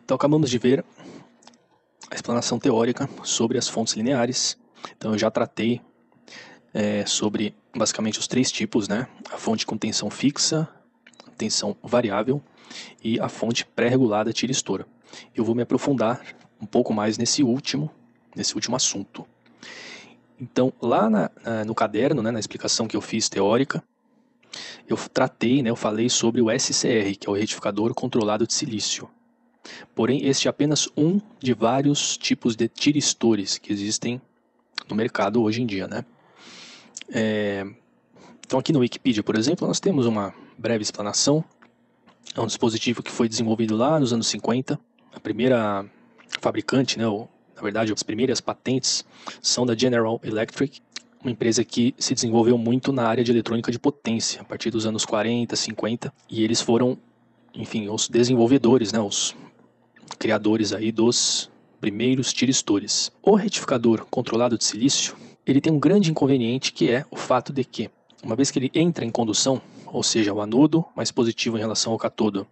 Então acabamos de ver a explanação teórica sobre as fontes lineares. Então eu já tratei sobre basicamente os três tipos, né? A fonte com tensão fixa, tensão variável e a fonte pré-regulada tira-estoura. Eu vou me aprofundar um pouco mais nesse último assunto. Então lá no caderno, né, na explicação que eu fiz teórica, eu tratei, né, eu falei sobre o SCR, que é o retificador controlado de silício. Porém, este é apenas um de vários tipos de tiristores que existem no mercado hoje em dia, né? Então aqui no Wikipedia, por exemplo, nós temos uma breve explanação. É um dispositivo que foi desenvolvido lá nos anos 50. A primeira fabricante, né, na verdade, as primeiras patentes são da General Electric, uma empresa que se desenvolveu muito na área de eletrônica de potência, a partir dos anos 40, 50, e eles foram, enfim, os desenvolvedores, né, os criadores aí dos primeiros tiristores. O retificador controlado de silício, ele tem um grande inconveniente, que é o fato de que, uma vez que ele entra em condução, ou seja, o anodo mais positivo em relação ao cátodo,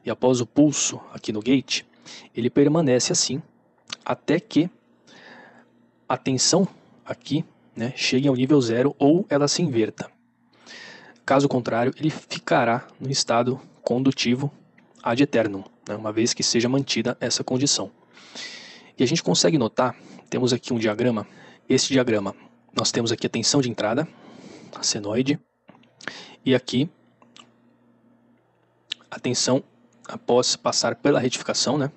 e após o pulso aqui no gate, ele permanece assim, até que a tensão aqui, né, chegue ao nível zero ou ela se inverta. Caso contrário, ele ficará no estado condutivo ad eternum, né, uma vez que seja mantida essa condição. E a gente consegue notar, temos aqui um diagrama. Este diagrama, nós temos aqui a tensão de entrada, a senoide, e aqui a tensão após passar pela retificação, né?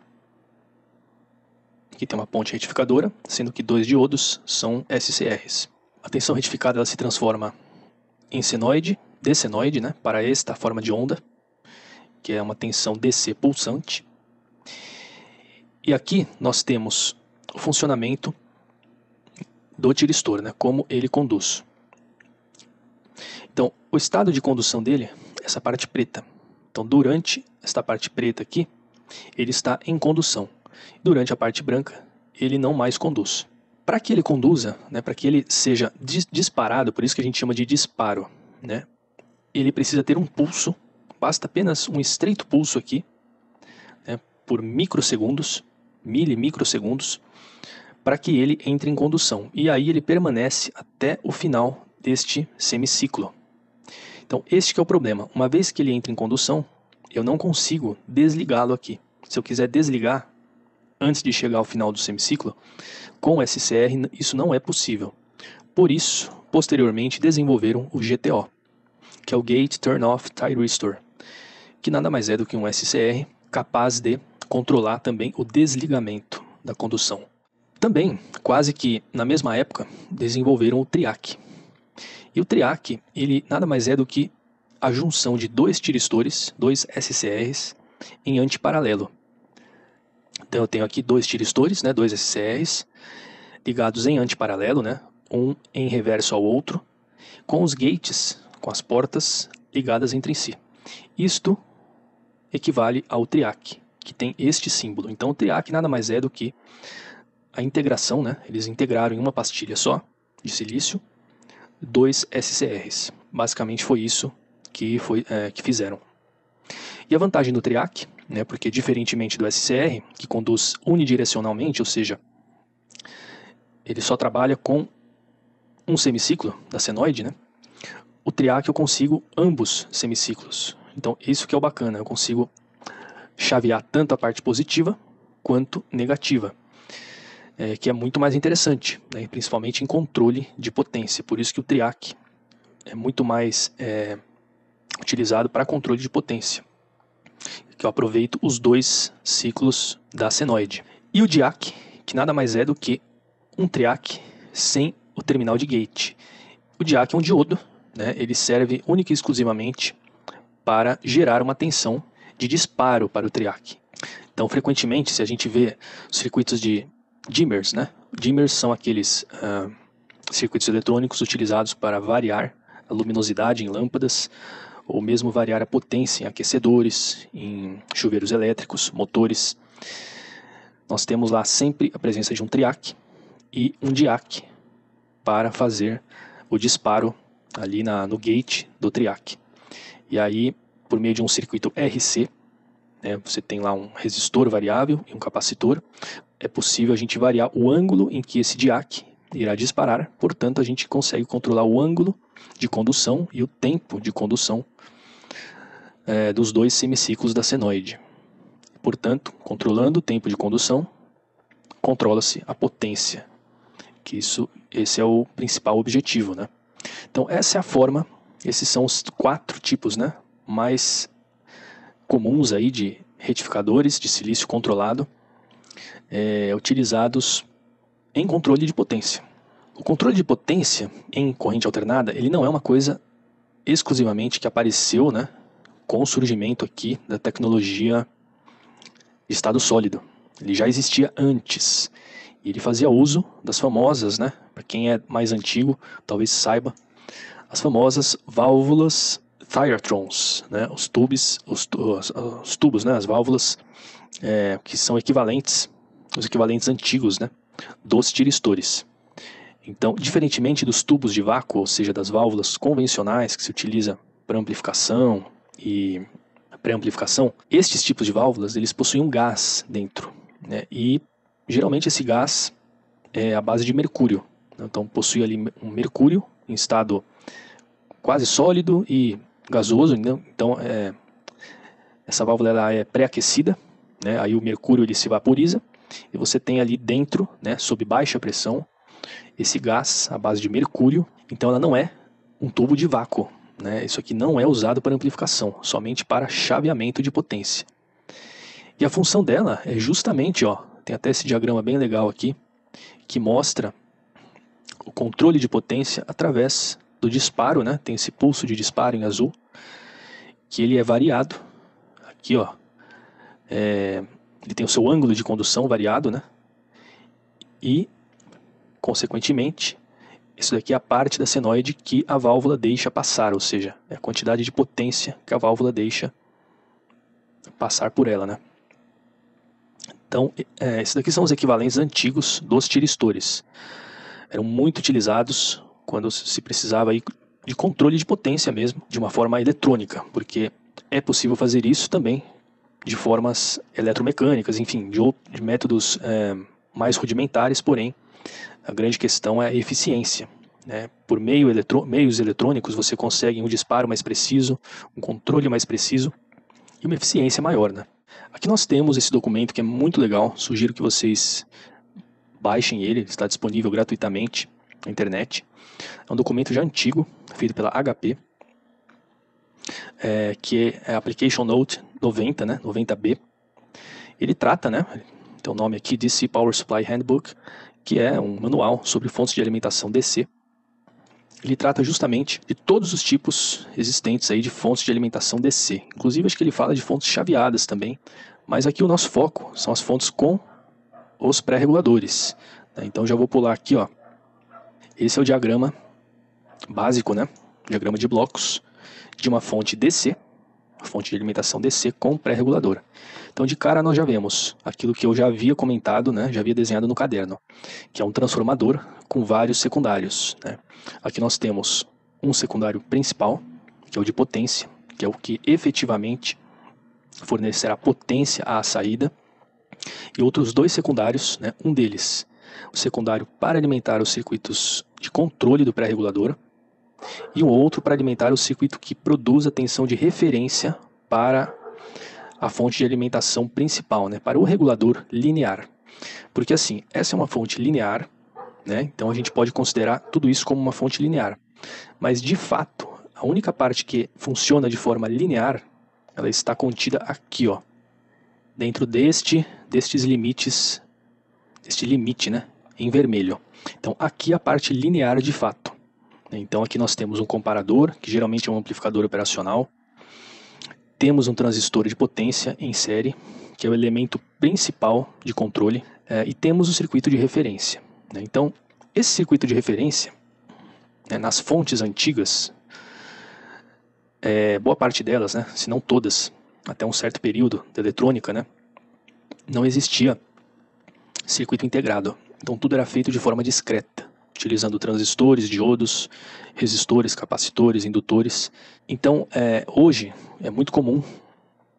Aqui tem uma ponte retificadora, sendo que dois diodos são SCRs. A tensão retificada ela se transforma em senoide, dessenoide, né, para esta forma de onda, que é uma tensão DC pulsante. E aqui nós temos o funcionamento do tiristor, né, como ele conduz. Então, o estado de condução dele é essa parte preta. Então, durante esta parte preta aqui, ele está em condução. Durante a parte branca, ele não mais conduz. Para que ele conduza, né, para que ele seja disparado, por isso que a gente chama de disparo, né, ele precisa ter um pulso, basta apenas um estreito pulso aqui, né, por microsegundos, milimicrosegundos, para que ele entre em condução. E aí ele permanece até o final deste semiciclo. Então, este que é o problema. Uma vez que ele entra em condução, eu não consigo desligá-lo aqui. Se eu quiser desligar antes de chegar ao final do semiciclo, com o SCR isso não é possível. Por isso, posteriormente desenvolveram o GTO, que é o Gate Turn Off Thyristor, que nada mais é do que um SCR capaz de controlar também o desligamento da condução. Também, quase que na mesma época, desenvolveram o TRIAC. E o TRIAC, ele nada mais é do que a junção de dois tiristores, dois SCRs, em antiparalelo. Então eu tenho aqui dois tiristores, né, dois SCRs, ligados em antiparalelo, né, um em reverso ao outro, com os gates, com as portas ligadas entre si. Isto equivale ao TRIAC, que tem este símbolo. Então o TRIAC nada mais é do que a integração, né, eles integraram em uma pastilha só, de silício, dois SCRs. Basicamente foi isso que fizeram. E a vantagem do TRIAC, né, porque diferentemente do SCR, que conduz unidirecionalmente, ou seja, ele só trabalha com um semiciclo da senoide, né, o TRIAC eu consigo ambos semiciclos. Então isso que é o bacana, eu consigo chavear tanto a parte positiva quanto negativa, que é muito mais interessante, né, principalmente em controle de potência. Por isso que o TRIAC é muito mais utilizado para controle de potência, que eu aproveito os dois ciclos da senoide. E o DIAC, que nada mais é do que um TRIAC sem o terminal de gate. O DIAC é um diodo, né, ele serve única e exclusivamente para gerar uma tensão de disparo para o TRIAC. Então, frequentemente, se a gente vê os circuitos de dimmers, né, dimmers são aqueles circuitos eletrônicos utilizados para variar a luminosidade em lâmpadas, ou mesmo variar a potência em aquecedores, em chuveiros elétricos, motores. Nós temos lá sempre a presença de um TRIAC e um DIAC para fazer o disparo ali no gate do TRIAC. E aí, por meio de um circuito RC, né? Você tem lá um resistor variável e um capacitor. É possível a gente variar o ângulo em que esse diac irá disparar, portanto a gente consegue controlar o ângulo de condução e o tempo de condução dos dois semiciclos da senoide. Portanto, controlando o tempo de condução, controla-se a potência, que esse é o principal objetivo, né? Então essa é a forma, esses são os 4 tipos, né, mais comuns aí de retificadores de silício controlado, utilizados em controle de potência. O controle de potência em corrente alternada, ele não é uma coisa exclusivamente que apareceu, né, com o surgimento aqui da tecnologia de estado sólido. Ele já existia antes. E ele fazia uso das famosas, né, para quem é mais antigo, talvez saiba, as famosas válvulas Thyratrons, né, os tubos, né, as válvulas que são equivalentes, os equivalentes antigos, né, dos tiristores. Então, diferentemente dos tubos de vácuo, ou seja, das válvulas convencionais que se utiliza para amplificação e pré-amplificação, estes tipos de válvulas, eles possuem um gás dentro, né, e geralmente esse gás é à base de mercúrio. Então possui ali um mercúrio em estado quase sólido e gasoso. Então essa válvula ela é pré-aquecida, né? Aí o mercúrio ele se vaporiza e você tem ali dentro, né, sob baixa pressão, esse gás à base de mercúrio. Então ela não é um tubo de vácuo, né? Isso aqui não é usado para amplificação, somente para chaveamento de potência. E a função dela é justamente, tem até esse diagrama bem legal aqui, que mostra o controle de potência através do disparo, né? Tem esse pulso de disparo em azul, que ele é variado. Aqui, ele tem o seu ângulo de condução variado, né? E, consequentemente, isso daqui é a parte da senoide que a válvula deixa passar, ou seja, é a quantidade de potência que a válvula deixa passar por ela, né? Então, esses daqui são os equivalentes antigos dos tiristores. Eram muito utilizados quando se precisava aí de controle de potência mesmo, de uma forma eletrônica, porque é possível fazer isso também de formas eletromecânicas, enfim, de métodos mais rudimentares, porém, a grande questão é a eficiência, né? Por meios eletrônicos você consegue um disparo mais preciso, um controle mais preciso e uma eficiência maior, né? Aqui nós temos esse documento que é muito legal, sugiro que vocês baixem ele, está disponível gratuitamente na internet. É um documento já antigo, feito pela HP, que é a Application Note 90, né, 90B. Ele trata, né, tem o nome aqui, DC Power Supply Handbook, que é um manual sobre fontes de alimentação DC. Ele trata justamente de todos os tipos existentes aí de fontes de alimentação DC. Inclusive acho que ele fala de fontes chaveadas também, mas aqui o nosso foco são as fontes com os pré-reguladores. Então já vou pular aqui, esse é o diagrama básico, né? Diagrama de blocos de uma fonte DC, a fonte de alimentação DC com pré-regulador. Então de cara nós já vemos aquilo que eu já havia comentado, né? Já havia desenhado no caderno, que é um transformador com vários secundários, né? Aqui nós temos um secundário principal, que é o de potência, que é o que efetivamente fornecerá potência à saída, e outros 2 secundários, né? Um deles, o secundário para alimentar os circuitos de controle do pré-regulador, e um outro para alimentar o circuito que produz a tensão de referência para a fonte de alimentação principal, né? Para o regulador linear. Porque assim, essa é uma fonte linear, né? Então a gente pode considerar tudo isso como uma fonte linear. Mas de fato, a única parte que funciona de forma linear, ela está contida aqui, dentro destes limites, deste limite, né, em vermelho. Então aqui é a parte linear de fato. Então aqui nós temos um comparador, que geralmente é um amplificador operacional. Temos um transistor de potência em série, que é o elemento principal de controle, e temos o circuito de referência. Então esse circuito de referência, nas fontes antigas, boa parte delas, né, se não todas, até um certo período da eletrônica, né, não existia circuito integrado. Então tudo era feito de forma discreta, utilizando transistores, diodos, resistores, capacitores, indutores. Então hoje é muito comum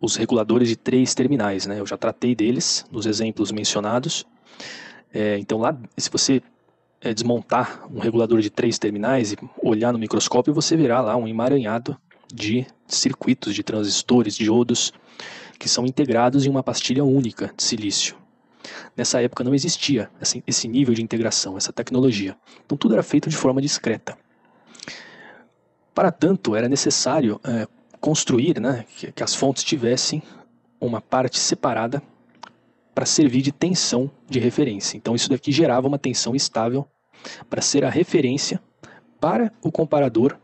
os reguladores de 3 terminais, né? Eu já tratei deles nos exemplos mencionados. Então lá, se você desmontar um regulador de 3 terminais e olhar no microscópio, você verá lá um emaranhado de circuitos, de transistores, diodos, que são integrados em uma pastilha única de silício. Nessa época não existia esse nível de integração, essa tecnologia. Então tudo era feito de forma discreta. Para tanto, era necessário construir, né, que as fontes tivessem uma parte separada para servir de tensão de referência. Então isso daqui gerava uma tensão estável para ser a referência para o comparador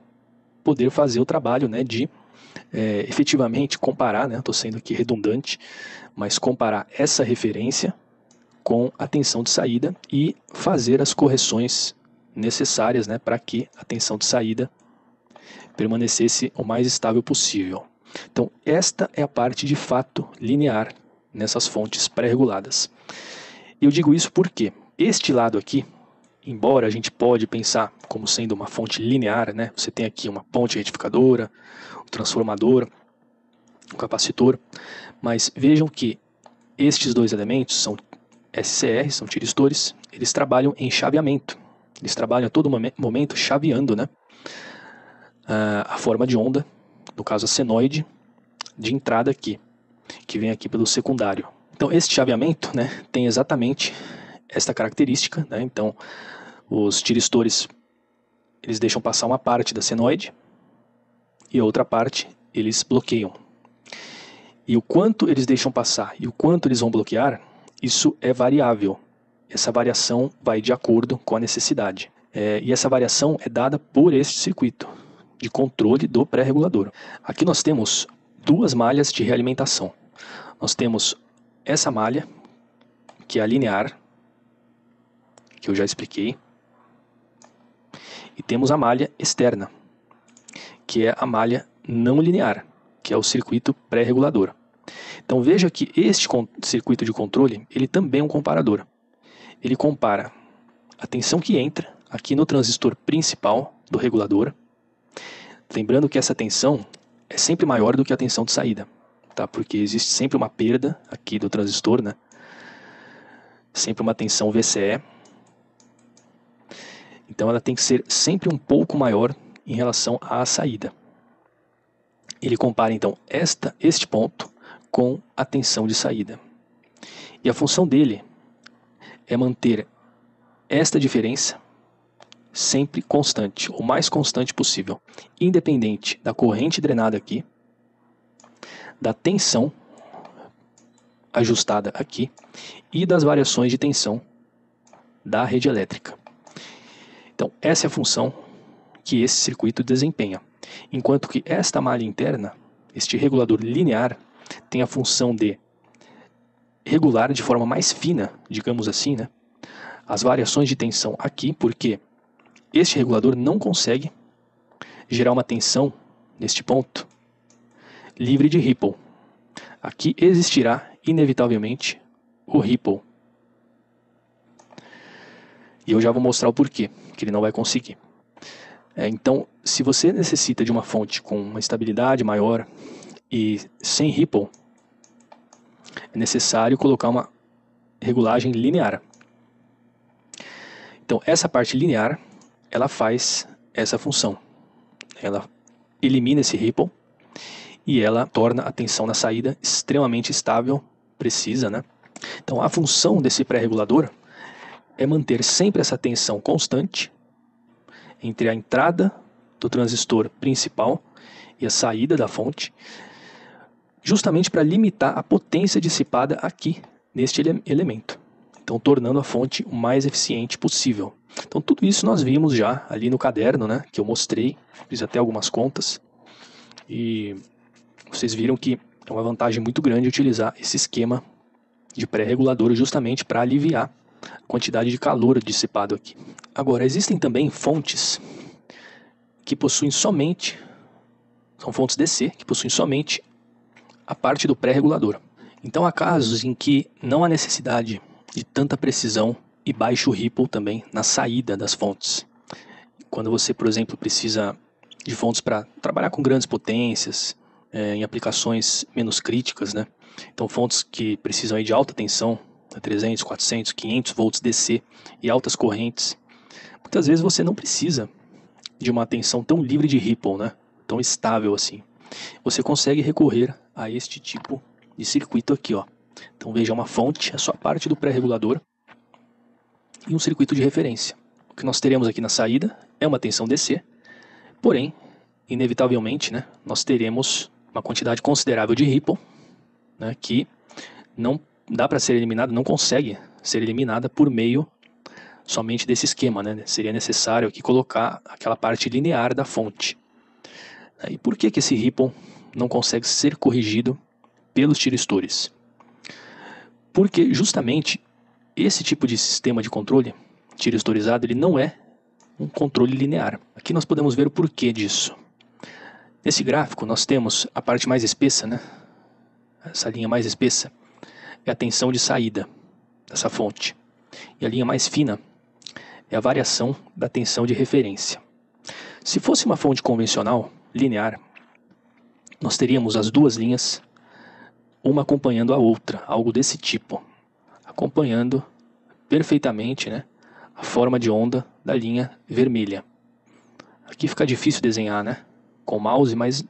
poder fazer o trabalho, né, de efetivamente comparar, né, estou sendo aqui redundante, mas comparar essa referência com a tensão de saída e fazer as correções necessárias, né, para que a tensão de saída permanecesse o mais estável possível. Então esta é a parte de fato linear nessas fontes pré-reguladas. Eu digo isso porque este lado aqui, embora a gente pode pensar como sendo uma fonte linear, né, você tem aqui uma ponte retificadora, um transformador, um capacitor, mas vejam que estes dois elementos são SCR, são tiristores, eles trabalham em chaveamento, eles trabalham a todo momento chaveando, né, a forma de onda, no caso a senoide, de entrada aqui, que vem aqui pelo secundário. Então esse chaveamento, né, tem exatamente esta característica, né? Então os tiristores, eles deixam passar uma parte da senoide e a outra parte eles bloqueiam. E o quanto eles deixam passar e o quanto eles vão bloquear, isso é variável. Essa variação vai de acordo com a necessidade. E essa variação é dada por este circuito de controle do pré-regulador. Aqui nós temos duas malhas de realimentação. Nós temos essa malha, que é a linear, que eu já expliquei, e temos a malha externa, que é a malha não linear, que é o circuito pré-regulador. Então veja que este circuito de controle, ele também é um comparador. Ele compara a tensão que entra aqui no transistor principal do regulador, lembrando que essa tensão é sempre maior do que a tensão de saída, tá? Porque existe sempre uma perda aqui do transistor, né? Sempre uma tensão VCE. Então ela tem que ser sempre um pouco maior em relação à saída. Ele compara então este ponto com a tensão de saída. E a função dele é manter esta diferença sempre constante, o mais constante possível, independente da corrente drenada aqui, da tensão ajustada aqui e das variações de tensão da rede elétrica. Então essa é a função que esse circuito desempenha, enquanto que esta malha interna, este regulador linear, tem a função de regular de forma mais fina, digamos assim, né, as variações de tensão aqui, porque este regulador não consegue gerar uma tensão neste ponto livre de ripple. Aqui existirá inevitavelmente o ripple. E eu já vou mostrar o porquê que ele não vai conseguir. Então, se você necessita de uma fonte com uma estabilidade maior e sem ripple, é necessário colocar uma regulagem linear. Então, essa parte linear, ela faz essa função. Ela elimina esse ripple e ela torna a tensão na saída extremamente estável, precisa, né? Então, a função desse pré-regulador é manter sempre essa tensão constante entre a entrada do transistor principal e a saída da fonte, justamente para limitar a potência dissipada aqui neste elemento. Então, tornando a fonte o mais eficiente possível. Então, tudo isso nós vimos já ali no caderno, né, que eu mostrei, fiz até algumas contas, e vocês viram que é uma vantagem muito grande utilizar esse esquema de pré-regulador justamente para aliviar a quantidade de calor dissipado aqui. Agora, existem também fontes que possuem somente, são fontes DC, que possuem somente a parte do pré-regulador. Então há casos em que não há necessidade de tanta precisão e baixo ripple também na saída das fontes. Quando você, por exemplo, precisa de fontes para trabalhar com grandes potências, em aplicações menos críticas, né? Então fontes que precisam aí de alta tensão, 300, 400, 500 volts DC e altas correntes. Muitas vezes você não precisa de uma tensão tão livre de ripple, né? Tão estável assim. Você consegue recorrer a este tipo de circuito aqui, ó. Então veja uma fonte, a sua parte do pré-regulador e um circuito de referência. O que nós teremos aqui na saída é uma tensão DC, porém, inevitavelmente, né, nós teremos uma quantidade considerável de ripple, né, que não dá para ser eliminada, não consegue ser eliminada por meio somente desse esquema, né? Seria necessário aqui colocar aquela parte linear da fonte. E por que esse ripple não consegue ser corrigido pelos tiristores? Porque justamente esse tipo de sistema de controle tiristorizado, ele não é um controle linear. Aqui nós podemos ver o porquê disso. Nesse gráfico nós temos a parte mais espessa, né? Essa linha mais espessa é a tensão de saída dessa fonte. E a linha mais fina é a variação da tensão de referência. Se fosse uma fonte convencional, linear, nós teríamos as duas linhas, uma acompanhando a outra, algo desse tipo, acompanhando perfeitamente, né, a forma de onda da linha vermelha. Aqui fica difícil desenhar, né, com o mouse, mas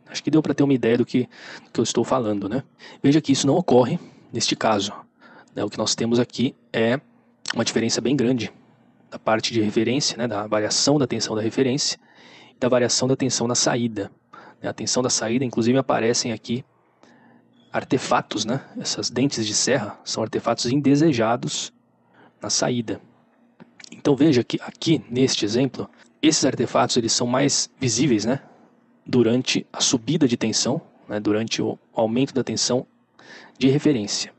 acho que deu para ter uma ideia do que eu estou falando, né. Veja que isso não ocorre neste caso, né. O que nós temos aqui é uma diferença bem grande da parte de referência, né, da variação da tensão da referência e da variação da tensão na saída. A tensão da saída, inclusive, aparecem aqui artefatos, né? Essas dentes de serra são artefatos indesejados na saída. Então veja que aqui, neste exemplo, esses artefatos eles são mais visíveis, né, durante a subida de tensão, né, durante o aumento da tensão de referência.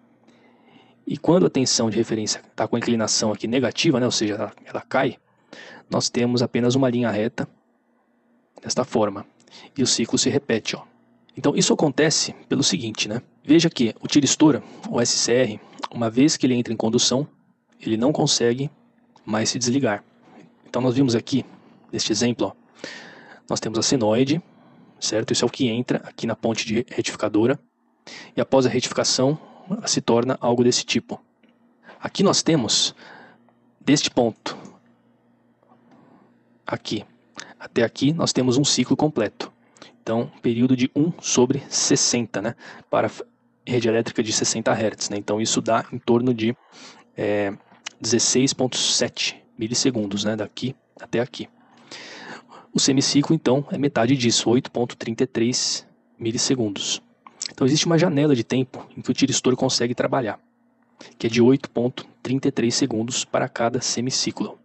E quando a tensão de referência está com a inclinação aqui negativa, né, ou seja, ela cai, nós temos apenas uma linha reta desta forma. E o ciclo se repete, ó. Então isso acontece pelo seguinte, né? Veja que o tiristor, o SCR, uma vez que ele entra em condução, ele não consegue mais se desligar. Então nós vimos aqui, neste exemplo, ó, nós temos a senoide, certo? Isso é o que entra aqui na ponte de retificadora. E após a retificação, ela se torna algo desse tipo. Aqui nós temos, deste ponto aqui até aqui, nós temos um ciclo completo. Então, período de 1/60, né, para rede elétrica de 60 Hz. Né? Então, isso dá em torno de 16,7 milissegundos, né, daqui até aqui. O semiciclo, então, é metade disso, 8,33 milissegundos. Então, existe uma janela de tempo em que o tiristor consegue trabalhar, que é de 8,33 segundos para cada semiciclo.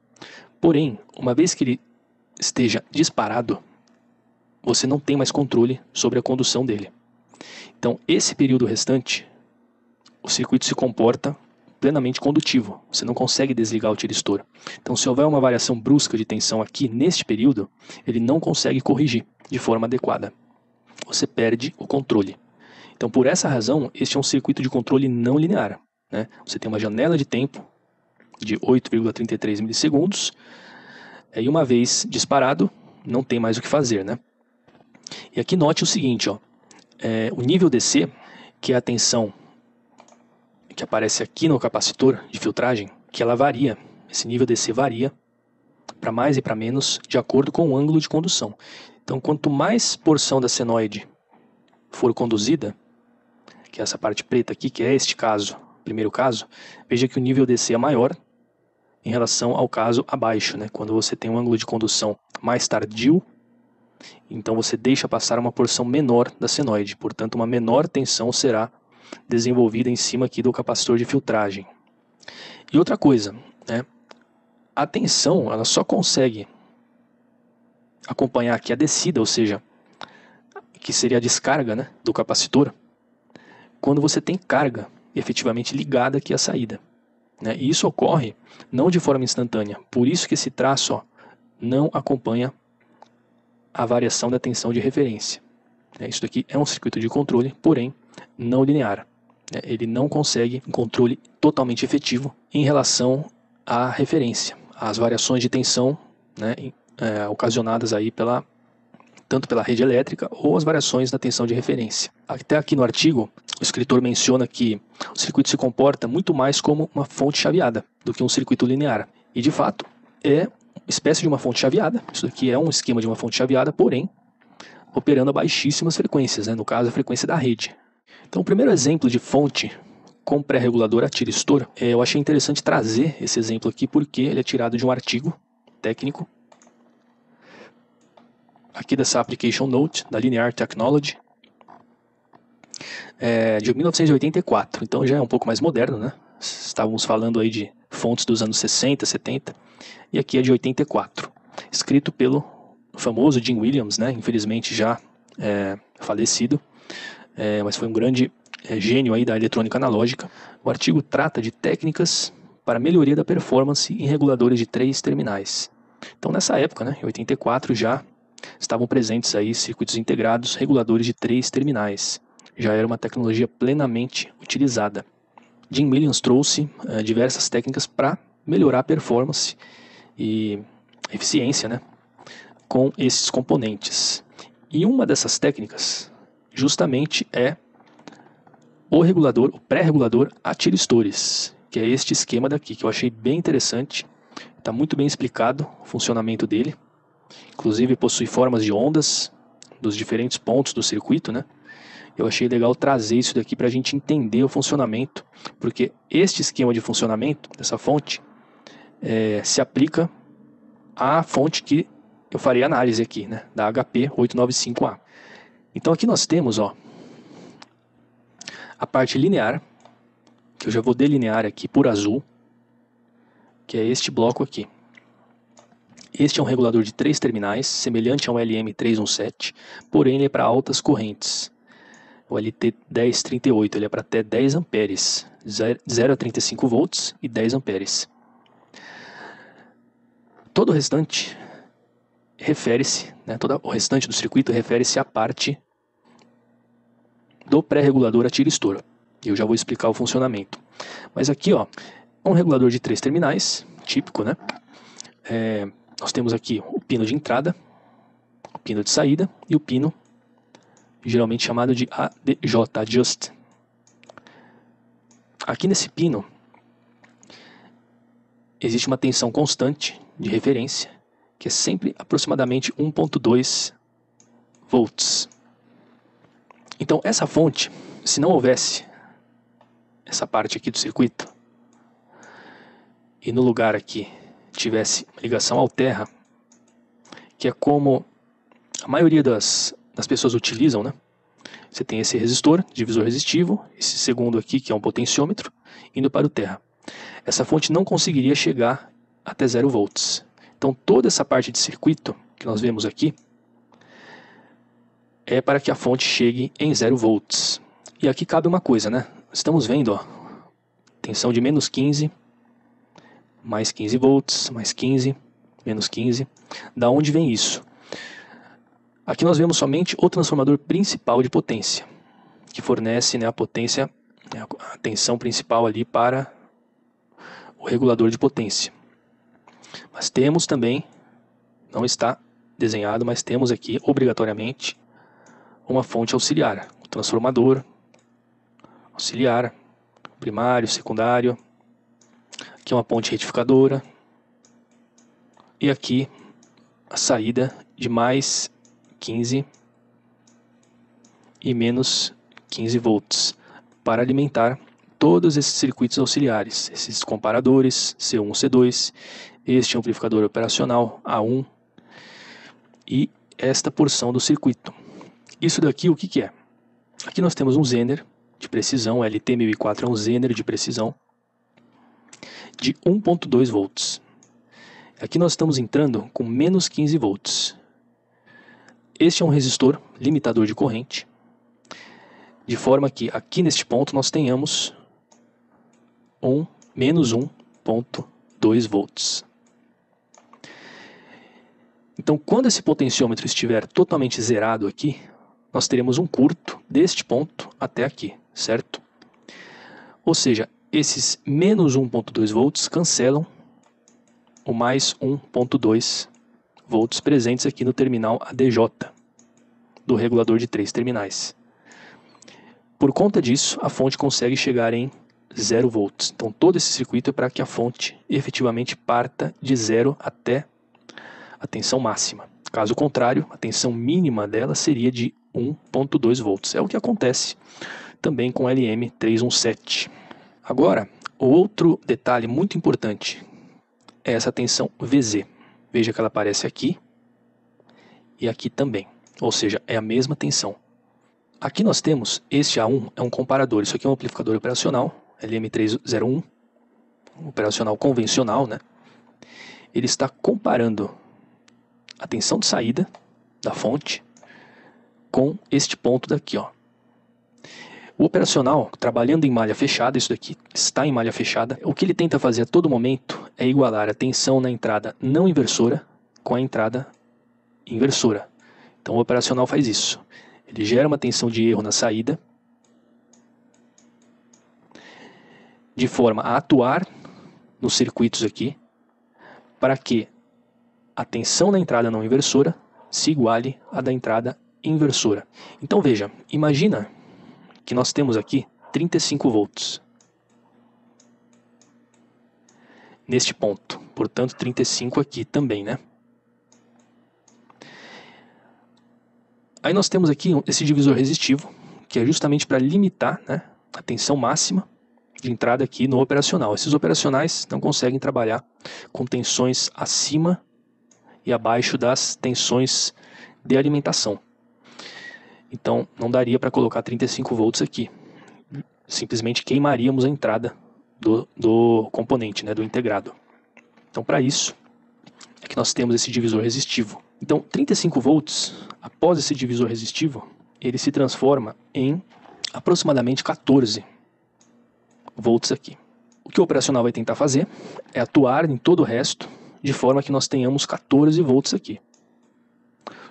Porém, uma vez que ele esteja disparado, você não tem mais controle sobre a condução dele. Então, esse período restante, o circuito se comporta plenamente condutivo. Você não consegue desligar o tiristor. Então, se houver uma variação brusca de tensão aqui, neste período, ele não consegue corrigir de forma adequada. Você perde o controle. Então, por essa razão, este é um circuito de controle não linear, né? Você tem uma janela de tempo de 8,33 milissegundos, e uma vez disparado, não tem mais o que fazer, né? E aqui note o seguinte, ó, o nível DC, que é a tensão que aparece aqui no capacitor de filtragem, que ela varia, esse nível DC varia para mais e para menos de acordo com o ângulo de condução. Então, quanto mais porção da senoide for conduzida, que é essa parte preta aqui, que é este caso, primeiro caso, veja que o nível DC é maior em relação ao caso abaixo, né? Quando você tem um ângulo de condução mais tardio, então você deixa passar uma porção menor da senoide, portanto uma menor tensão será desenvolvida em cima aqui do capacitor de filtragem. E outra coisa, né? A tensão ela só consegue acompanhar aqui a descida, ou seja, que seria a descarga, né, do capacitor, quando você tem carga efetivamente ligada aqui à saída. Né? E isso ocorre não de forma instantânea. Por isso que esse traço, ó, não acompanha a variação da tensão de referência. Isso daqui é um circuito de controle, porém não linear. Ele não consegue um controle totalmente efetivo em relação à referência, às variações de tensão, né, ocasionadas aí tanto pela rede elétrica ou as variações da tensão de referência. Até aqui no artigo, o escritor menciona que o circuito se comporta muito mais como uma fonte chaveada do que um circuito linear. E de fato, é uma espécie de uma fonte chaveada. Isso aqui é um esquema de uma fonte chaveada, porém, operando a baixíssimas frequências, né? No caso, a frequência da rede. Então, o primeiro exemplo de fonte com pré-regulador a tiristor, eu achei interessante trazer esse exemplo aqui porque ele é tirado de um artigo técnico, aqui dessa Application Note, da Linear Technology, de 1984, então já é um pouco mais moderno, né? Estávamos falando aí de fontes dos anos 60, 70, e aqui é de 84, escrito pelo famoso Jim Williams, né? Infelizmente já falecido, mas foi um grande gênio aí da eletrônica analógica. O artigo trata de técnicas para melhoria da performance em reguladores de 3 terminais. Então nessa época, né, em 84, já estavam presentes aí circuitos integrados, reguladores de 3 terminais. Já era uma tecnologia plenamente utilizada. Jim Williams trouxe diversas técnicas para melhorar a performance e eficiência, né, com esses componentes. E uma dessas técnicas justamente é o pré-regulador a tiristores, que é este esquema daqui, que eu achei bem interessante. Está muito bem explicado o funcionamento dele. Inclusive possui formas de ondas dos diferentes pontos do circuito, né? Eu achei legal trazer isso daqui para a gente entender o funcionamento, porque este esquema de funcionamento dessa fonte se aplica à fonte que eu farei análise aqui, né? Da HP 895A. Então aqui nós temos, ó, a parte linear, que eu já vou delinear aqui por azul, que é este bloco aqui. Este é um regulador de 3 terminais, semelhante a um LM317, porém ele é para altas correntes. O LT1038 ele é para até 10 amperes, 0 a 35 volts e 10 amperes. Todo o restante refere-se, né, todo o restante do circuito refere-se à parte do pré-regulador a tiristor. Eu já vou explicar o funcionamento. Mas aqui, ó, um regulador de 3 terminais, típico, né? Nós temos aqui o pino de entrada, o pino de saída e o pino geralmente chamado de ADJ, Adjust. Aqui nesse pino existe uma tensão constante de referência, que é sempre aproximadamente 1.2 volts. Então essa fonte, se não houvesse essa parte aqui do circuito, e no lugar aqui tivesse ligação alterra, que é como a maioria das pessoas utilizam, né? Você tem esse resistor, divisor resistivo, esse segundo aqui que é um potenciômetro, indo para o terra. Essa fonte não conseguiria chegar até 0 volts. Então toda essa parte de circuito que nós vemos aqui é para que a fonte chegue em 0 volts. E aqui cabe uma coisa, né? Estamos vendo, ó, tensão de menos 15, mais 15 volts, mais 15, menos 15. Da onde vem isso? Aqui nós vemos somente o transformador principal de potência, que fornece, né, a potência, a tensão principal ali para o regulador de potência. Mas temos também, não está desenhado, mas temos aqui obrigatoriamente uma fonte auxiliar, o transformador auxiliar, primário, secundário, aqui é uma ponte retificadora, e aqui a saída de mais 15 e menos 15 volts, para alimentar todos esses circuitos auxiliares, esses comparadores, C1, C2, este amplificador operacional, A1, e esta porção do circuito. Isso daqui o que é? Aqui nós temos um Zener de precisão, LT1004 é um Zener de precisão, de 1.2 volts. Aqui nós estamos entrando com menos 15 volts. Este é um resistor limitador de corrente, de forma que aqui neste ponto nós tenhamos menos 1.2 volts. Então quando esse potenciômetro estiver totalmente zerado aqui, nós teremos um curto deste ponto até aqui, certo? Ou seja, esses menos 1.2 volts cancelam o mais 1.2 volts presentes aqui no terminal ADJ. do regulador de 3 terminais. Por conta disso, a fonte consegue chegar em 0 volts. Então todo esse circuito é para que a fonte efetivamente parta de 0 até a tensão máxima. Caso contrário, a tensão mínima dela seria de 1.2 volts. É o que acontece também com LM317. Agora, outro detalhe muito importante é essa tensão VZ. Veja que ela aparece aqui e aqui também. Ou seja, é a mesma tensão. Aqui nós temos, este A1 é um comparador. Isso aqui é um amplificador operacional, LM301, um operacional convencional, né? Ele está comparando a tensão de saída da fonte com este ponto daqui, ó. O operacional, trabalhando em malha fechada, isso daqui está em malha fechada, o que ele tenta fazer a todo momento é igualar a tensão na entrada não inversora com a entrada inversora. Então o operacional faz isso. Ele gera uma tensão de erro na saída, de forma a atuar nos circuitos aqui, para que a tensão na entrada não inversora se iguale à da entrada inversora. Então veja, imagina que nós temos aqui 35 volts neste ponto, portanto 35 aqui também, né? Aí nós temos aqui esse divisor resistivo, que é justamente para limitar, né, a tensão máxima de entrada aqui no operacional. Esses operacionais não conseguem trabalhar com tensões acima e abaixo das tensões de alimentação. Então não daria para colocar 35 volts aqui. Simplesmente queimaríamos a entrada do componente, né, do integrado. Então para isso é que nós temos esse divisor resistivo. Então 35 volts, após esse divisor resistivo, ele se transforma em aproximadamente 14 volts aqui. O que o operacional vai tentar fazer é atuar em todo o resto, de forma que nós tenhamos 14 volts aqui.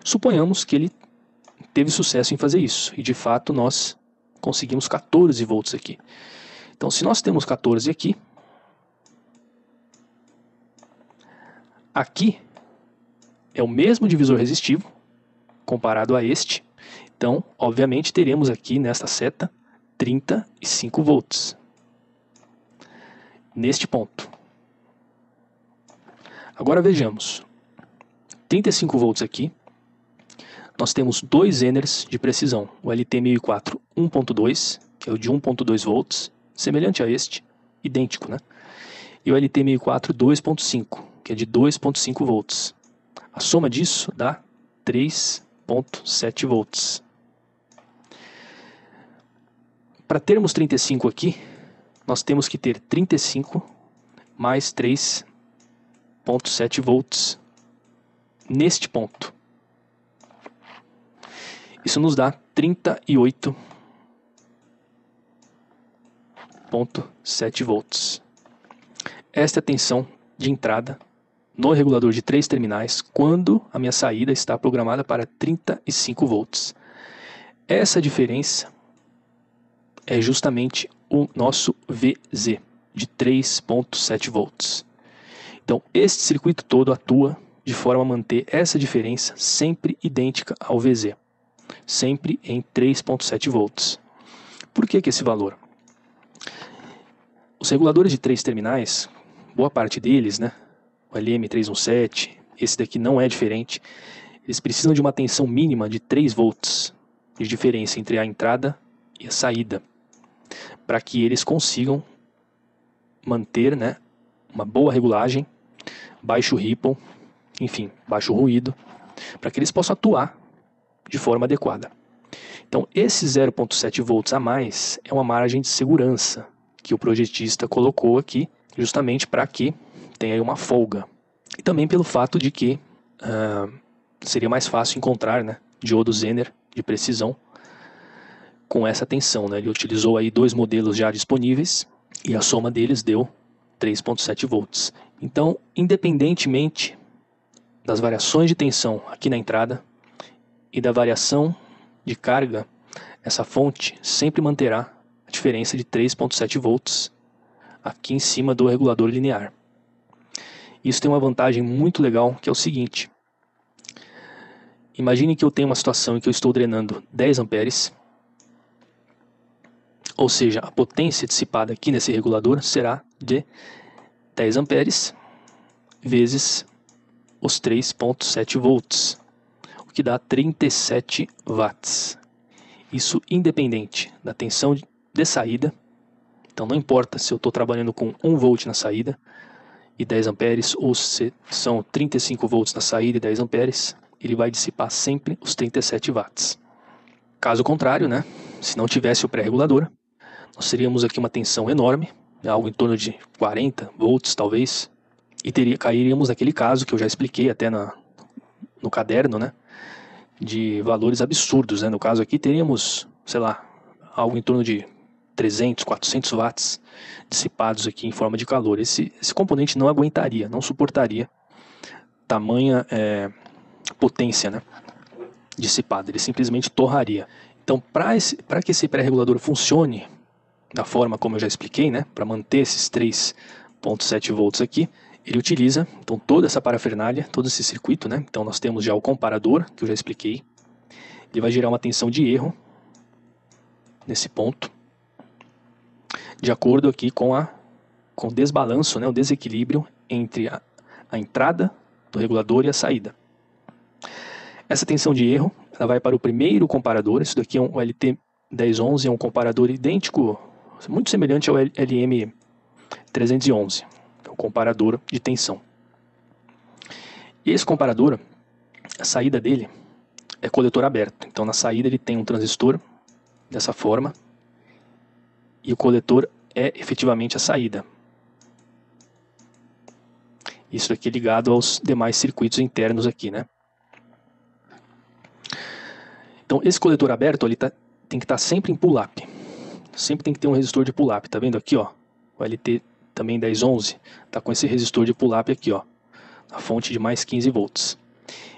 Suponhamos que ele teve sucesso em fazer isso, e de fato nós conseguimos 14 volts aqui. Então se nós temos 14 aqui, aqui é o mesmo divisor resistivo comparado a este. Então, obviamente, teremos aqui nesta seta 35 volts. Neste ponto. Agora vejamos. 35 volts aqui. Nós temos dois Zeners de precisão. O LT1004 1.2, que é o de 1.2 volts, semelhante a este, idêntico, né? E o LT1004 2.5, que é de 2.5 volts. A soma disso dá 3.7 volts. Para termos 35 aqui, nós temos que ter 35 mais 3.7 volts neste ponto. Isso nos dá 38.7 volts. Esta é a tensão de entrada no regulador de 3 terminais quando a minha saída está programada para 35 volts. Essa diferença é justamente o nosso VZ de 3.7 volts. Então este circuito todo atua de forma a manter essa diferença sempre idêntica ao VZ, sempre em 3.7 volts. Por que esse valor? Os reguladores de 3 terminais, boa parte deles, né, o LM317, esse daqui não é diferente, eles precisam de uma tensão mínima de 3 volts de diferença entre a entrada e a saída, para que eles consigam manter, né, uma boa regulagem, baixo ripple, enfim, baixo ruído, para que eles possam atuar de forma adequada. Então esse 0.7 volts a mais é uma margem de segurança que o projetista colocou aqui, justamente para que tenha aí uma folga. E também pelo fato de que seria mais fácil encontrar, né, diodos Zener de precisão com essa tensão, né? Ele utilizou aí 2 modelos já disponíveis e a soma deles deu 3.7 volts. Então, independentemente das variações de tensão aqui na entrada e da variação de carga, essa fonte sempre manterá a diferença de 3.7 volts aqui em cima do regulador linear. Isso tem uma vantagem muito legal, que é o seguinte: Imagine que eu tenho uma situação em que eu estou drenando 10 amperes, ou seja, a potência dissipada aqui nesse regulador será de 10 amperes vezes os 3,7 volts, o que dá 37 watts. Isso independente da tensão de saída. Então não importa se eu estou trabalhando com 1 volt na saída e 10 amperes, ou se são 35 volts na saída e 10 amperes, ele vai dissipar sempre os 37 watts. Caso contrário, né, se não tivesse o pré-regulador, nós teríamos aqui uma tensão enorme, algo em torno de 40 volts talvez, e cairíamos naquele caso que eu já expliquei até no caderno, né, de valores absurdos, né? No caso aqui teríamos, sei lá, algo em torno de 300, 400 watts dissipados aqui em forma de calor. Esse componente não aguentaria, não suportaria tamanha potência, né, dissipada, ele simplesmente torraria. Então, para que esse pré-regulador funcione da forma como eu já expliquei, né, para manter esses 3,7 volts aqui, ele utiliza então toda essa parafernália, todo esse circuito, né? Então nós temos já o comparador, que eu já expliquei. Ele vai gerar uma tensão de erro nesse ponto, de acordo aqui com o desbalanço, né, o desequilíbrio entre a entrada do regulador e a saída. Essa tensão de erro ela vai para o primeiro comparador. Isso daqui é um LT1011, é um comparador idêntico, muito semelhante ao LM311, que é o comparador de tensão. E esse comparador, a saída dele é coletor aberto. Então na saída ele tem um transistor dessa forma e o coletor é efetivamente a saída. Isso aqui é ligado aos demais circuitos internos aqui, né? Então esse coletor aberto ele tem que estar sempre em pull-up. Sempre tem que ter um resistor de pull-up. Tá vendo aqui, ó? O LT também 1011 tá com esse resistor de pull-up aqui, ó, a fonte de mais 15 volts.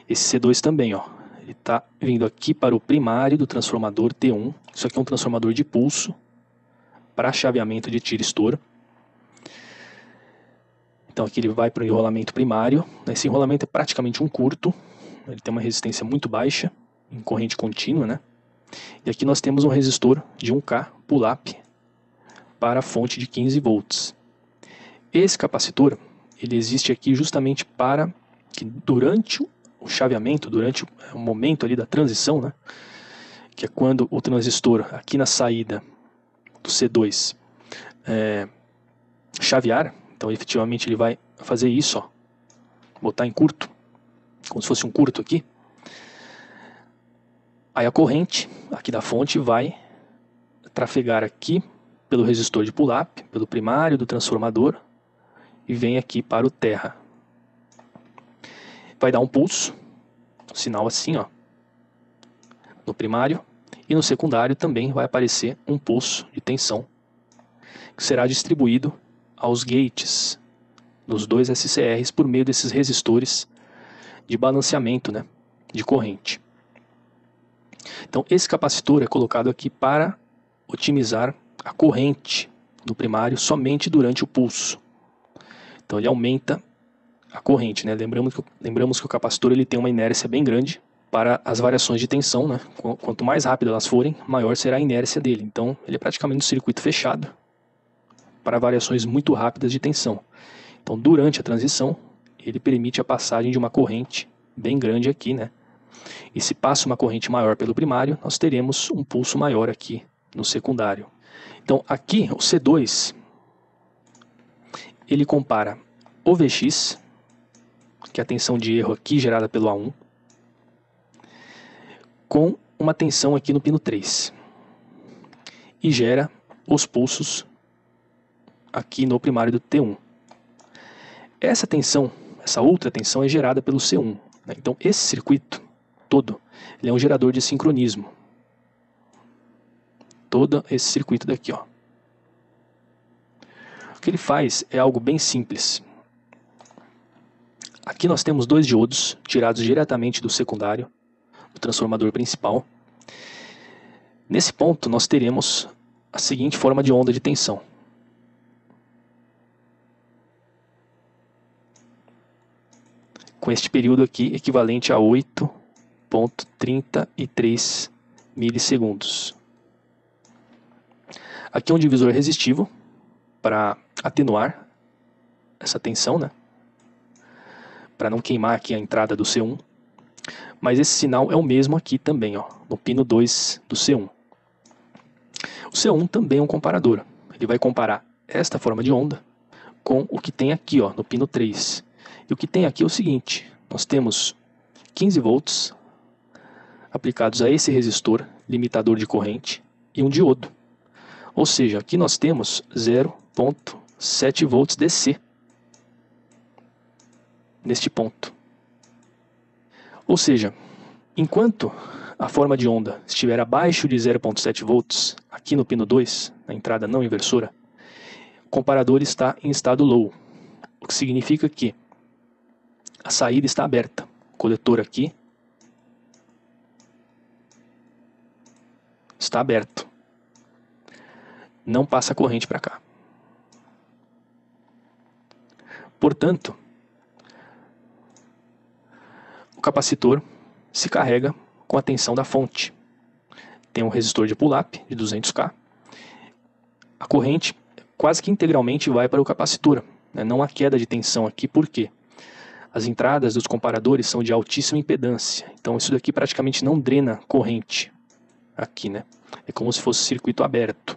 Esse C2 também, ó, ele está vindo aqui para o primário do transformador T1. Isso aqui é um transformador de pulso para chaveamento de tira-estouro. Então aqui ele vai para o enrolamento primário. Esse enrolamento é praticamente um curto. Ele tem uma resistência muito baixa em corrente contínua, né? E aqui nós temos um resistor de 1K pull-up para a fonte de 15 volts. Esse capacitor, ele existe aqui justamente para que durante o chaveamento, durante o momento ali da transição, né, que é quando o transistor aqui na saída do C2 chavear, então efetivamente ele vai fazer isso, ó, botar em curto, como se fosse um curto aqui. Aí a corrente aqui da fonte vai trafegar aqui pelo resistor de pull-up, pelo primário do transformador, e vem aqui para o terra. Vai dar um pulso, um sinal assim, ó, no primário, e no secundário também vai aparecer um pulso de tensão, que será distribuído aos gates dos dois SCRs por meio desses resistores de balanceamento, né, de corrente. Então esse capacitor é colocado aqui para otimizar a corrente do primário somente durante o pulso. Então ele aumenta a corrente, né? Lembramos que o capacitor ele tem uma inércia bem grande para as variações de tensão, né? Quanto mais rápido elas forem, maior será a inércia dele. Então ele é praticamente um circuito fechado para variações muito rápidas de tensão. Então durante a transição, ele permite a passagem de uma corrente bem grande aqui, né? E se passa uma corrente maior pelo primário, nós teremos um pulso maior aqui no secundário. Então aqui o C2, ele compara o Vx, que é a tensão de erro aqui gerada pelo A1, com uma tensão aqui no pino 3. E gera os pulsos aqui no primário do T1. Essa tensão, essa outra tensão é gerada pelo C1. Né? Então esse circuito todo, ele é um gerador de sincronismo. Todo esse circuito daqui, ó. O que ele faz é algo bem simples. Aqui nós temos dois diodos tirados diretamente do secundário, do transformador principal. Nesse ponto nós teremos a seguinte forma de onda de tensão. Com este período aqui equivalente a 8,5 0,33 milissegundos. Aqui é um divisor resistivo para atenuar essa tensão, né? Para não queimar aqui a entrada do C1. Mas esse sinal é o mesmo aqui também, ó, no pino 2 do C1. O C1 também é um comparador. Ele vai comparar esta forma de onda com o que tem aqui, ó, no pino 3. E o que tem aqui é o seguinte: nós temos 15 volts aplicados a esse resistor limitador de corrente e um diodo. Ou seja, aqui nós temos 0,7 volts DC neste ponto. Ou seja, enquanto a forma de onda estiver abaixo de 0,7 volts, aqui no pino 2, na entrada não inversora, o comparador está em estado low, o que significa que a saída está aberta. O coletor aqui está aberto. Não passa corrente para cá. Portanto, o capacitor se carrega com a tensão da fonte. Tem um resistor de pull-up de 200K. A corrente quase que integralmente vai para o capacitor, né? Não há queda de tensão aqui, por quê? As entradas dos comparadores são de altíssima impedância. Então isso daqui praticamente não drena corrente aqui, né? É como se fosse circuito aberto.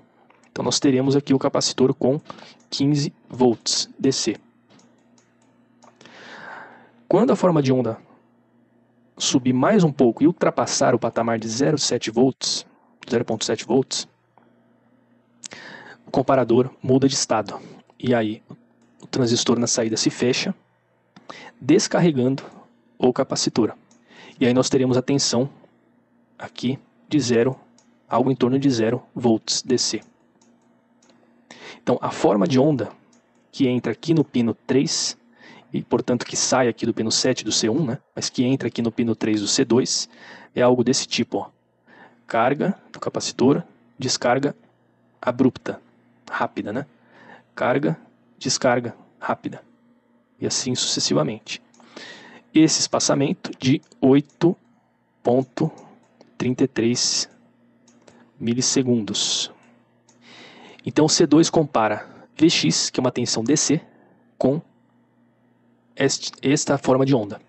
Então nós teremos aqui o capacitor com 15 volts DC. Quando a forma de onda subir mais um pouco e ultrapassar o patamar de 0,7 volts, 0,7 volts, o comparador muda de estado. E aí o transistor na saída se fecha, descarregando o capacitor. E aí nós teremos a tensão aqui de algo em torno de 0 volts DC. Então a forma de onda que entra aqui no pino 3, e portanto que sai aqui do pino 7 do C1, né, mas que entra aqui no pino 3 do C2, é algo desse tipo, ó. Carga do capacitor, descarga abrupta, rápida, né? Carga, descarga rápida. E assim sucessivamente. Esse espaçamento de 8,33 milissegundos. Então o C2 compara Vx, que é uma tensão DC, com esta forma de onda.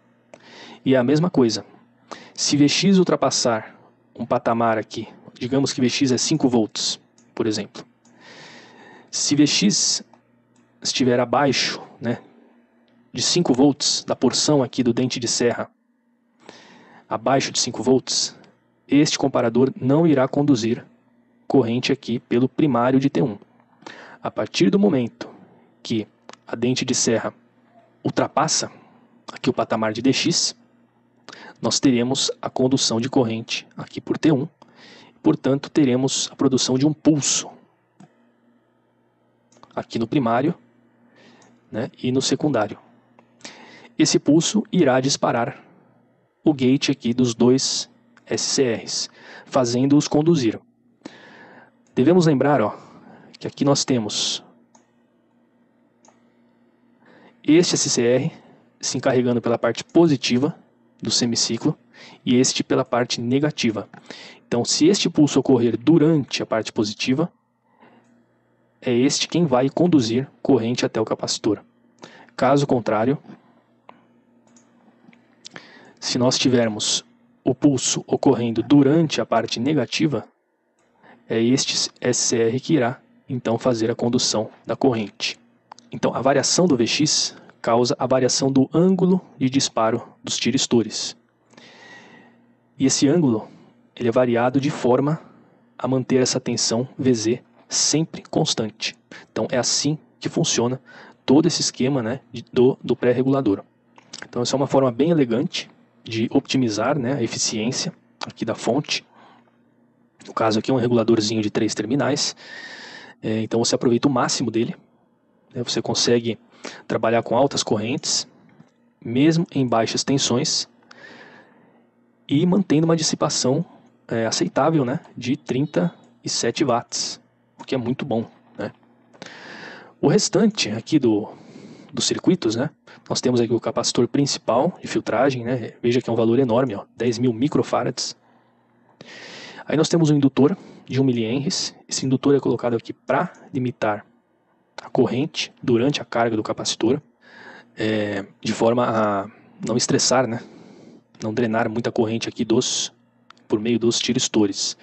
E é a mesma coisa. Se Vx ultrapassar um patamar aqui, digamos que Vx é 5 volts, por exemplo. Se Vx estiver abaixo, né, de 5 volts, da porção aqui do dente de serra, abaixo de 5 volts, este comparador não irá conduzir corrente aqui pelo primário de T1. A partir do momento que a dente de serra ultrapassa aqui o patamar de Dx, nós teremos a condução de corrente aqui por T1, portanto teremos a produção de um pulso aqui no primário, né, e no secundário. Esse pulso irá disparar o gate aqui dos dois SCRs, fazendo-os conduzir. Devemos lembrar, ó, que aqui nós temos este SCR se encarregando pela parte positiva do semiciclo e este pela parte negativa. Então, se este pulso ocorrer durante a parte positiva, é este quem vai conduzir corrente até o capacitor. Caso contrário, se nós tivermos o pulso ocorrendo durante a parte negativa, é este SCR que irá então fazer a condução da corrente. Então a variação do Vx causa a variação do ângulo de disparo dos tiristores. E esse ângulo ele é variado de forma a manter essa tensão Vz sempre constante. Então é assim que funciona todo esse esquema, né, do pré-regulador. Então essa é uma forma bem elegante de optimizar, né, a eficiência aqui da fonte. No caso aqui é um reguladorzinho de 3 terminais. Então você aproveita o máximo dele. Você consegue trabalhar com altas correntes, mesmo em baixas tensões, e mantendo uma dissipação aceitável, né, de 37 watts, o que é muito bom, né? O restante aqui do dos circuitos, né? Nós temos aqui o capacitor principal de filtragem, né? Veja que é um valor enorme, ó, 10.000 microfarads. Aí nós temos um indutor de 1 mH. Esse indutor é colocado aqui para limitar a corrente durante a carga do capacitor, de forma a não estressar, né? Não drenar muita corrente aqui por meio dos tiristores.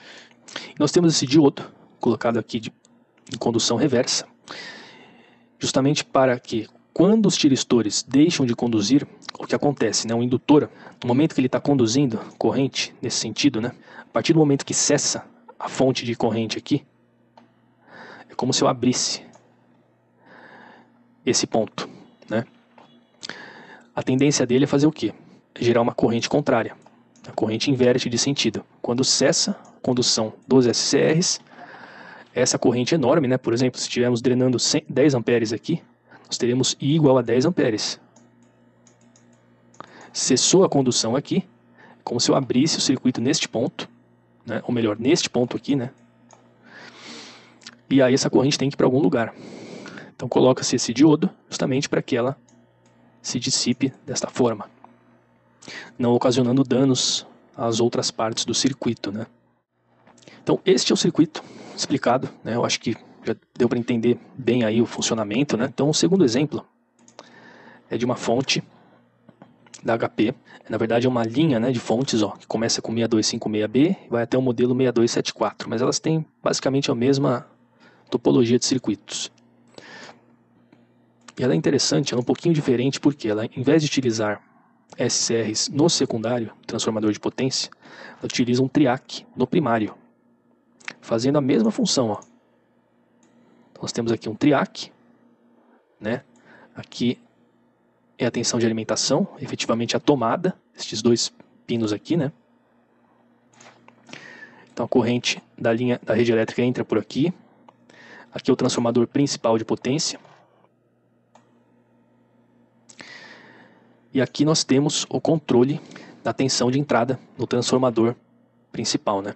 Nós temos esse diodo colocado aqui em condução reversa, justamente para que, quando os tiristores deixam de conduzir, o que acontece, né? O indutor, no momento que ele está conduzindo corrente nesse sentido, né? A partir do momento que cessa a fonte de corrente aqui, é como se eu abrisse esse ponto, né? A tendência dele é fazer o quê? É gerar uma corrente contrária. A corrente inverte de sentido. Quando cessa a condução dos SCRs, essa corrente enorme, né? Por exemplo, se estivermos drenando 10 amperes aqui, nós teremos I igual a 10 amperes. Cessou a condução aqui, como se eu abrisse o circuito neste ponto, né? Ou melhor, neste ponto aqui, né? E aí essa corrente tem que ir para algum lugar. Então coloca-se esse diodo justamente para que ela se dissipe desta forma, não ocasionando danos às outras partes do circuito, né? Então este é o circuito explicado, né? Eu acho que já deu para entender bem aí o funcionamento, né? Então o segundo exemplo é de uma fonte da HP. Na verdade é uma linha, né, de fontes, ó, que começa com 6256B e vai até o modelo 6274, mas elas têm basicamente a mesma topologia de circuitos. E ela é interessante, ela é um pouquinho diferente porque ela, em vez de utilizar SCRs no secundário, transformador de potência, ela utiliza um triac no primário, fazendo a mesma função, ó. Nós temos aqui um triac, né? Aqui é a tensão de alimentação, efetivamente a tomada, estes dois pinos aqui, né? Então a corrente da linha da rede elétrica entra por aqui. Aqui é o transformador principal de potência. E aqui nós temos o controle da tensão de entrada no transformador principal, né?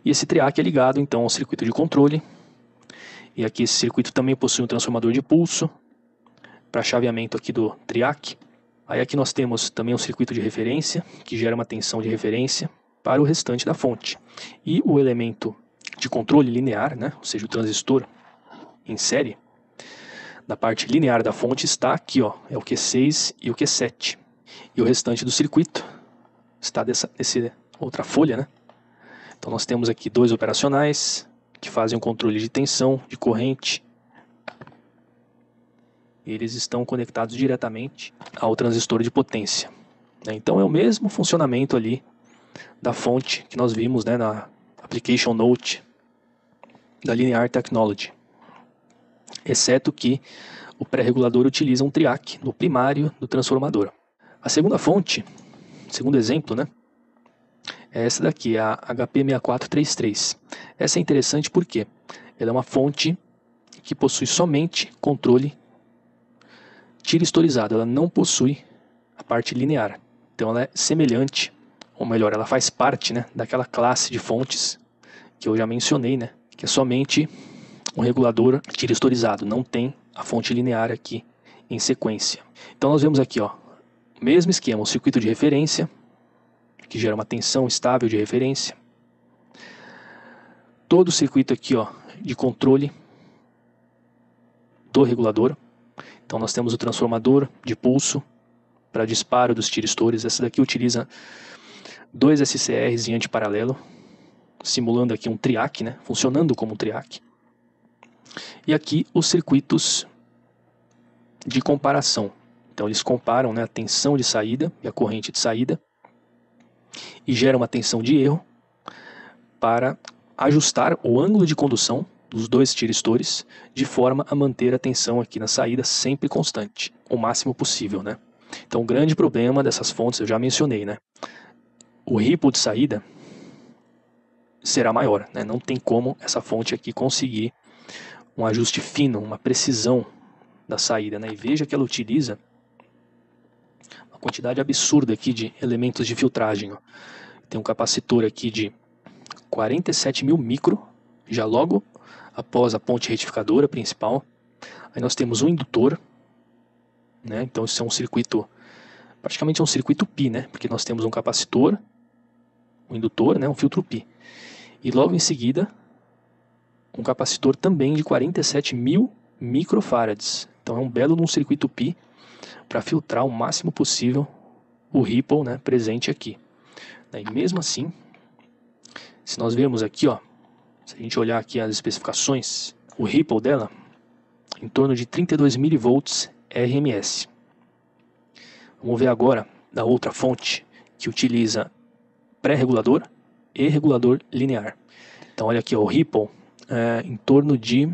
E esse triac é ligado então ao circuito de controle. E aqui esse circuito também possui um transformador de pulso para chaveamento aqui do triac. Aí aqui nós temos também um circuito de referência que gera uma tensão de referência para o restante da fonte. E o elemento de controle linear, né? Ou seja, o transistor em série, da parte linear da fonte está aqui, ó, é o Q6 e o Q7. E o restante do circuito está nessa outra folha, né? Então nós temos aqui dois operacionais que fazem o controle de tensão, de corrente. Eles estão conectados diretamente ao transistor de potência, né? Então é o mesmo funcionamento ali da fonte que nós vimos, né, na Application Note da Linear Technology. Exceto que o pré-regulador utiliza um triac no primário do transformador. A segunda fonte, segundo exemplo, né, é essa daqui, a HP6433. Essa é interessante porque ela é uma fonte que possui somente controle tiristorizado, ela não possui a parte linear. Então ela é semelhante, ou melhor, ela faz parte, né, daquela classe de fontes que eu já mencionei, né, que é somente um regulador tiristorizado, não tem a fonte linear aqui em sequência. Então nós vemos aqui, ó, o mesmo esquema, o circuito de referência, que gera uma tensão estável de referência. Todo o circuito aqui, ó, de controle do regulador. Então nós temos o transformador de pulso para disparo dos tiristores. Essa daqui utiliza dois SCRs em antiparalelo, simulando aqui um triac, né, funcionando como um triac. E aqui os circuitos de comparação. Então eles comparam, né, a tensão de saída e a corrente de saída e geram uma tensão de erro para ajustar o ângulo de condução dos dois tiristores de forma a manter a tensão aqui na saída sempre constante, o máximo possível, né? Então o grande problema dessas fontes eu já mencionei, né? O ripple de saída será maior, né? Não tem como essa fonte aqui conseguir um ajuste fino, uma precisão da saída, né? E veja que ela utiliza uma quantidade absurda aqui de elementos de filtragem, ó. Tem um capacitor aqui de 47.000 micro, já logo após a ponte retificadora principal. Aí nós temos um indutor né? Então isso é um circuito, praticamente é um circuito pi, né? Porque nós temos um capacitor, um indutor, né? Um filtro pi. E logo em seguida, um capacitor também de 47.000 microfarads. Então é um belo de um circuito pi para filtrar o máximo possível o ripple, né, presente aqui. E mesmo assim, se nós vermos aqui, ó, se a gente olhar aqui as especificações, o ripple dela em torno de 32 mV RMS. Vamos ver agora da outra fonte que utiliza pré-regulador e regulador linear. Então olha aqui, ó, o ripple em torno de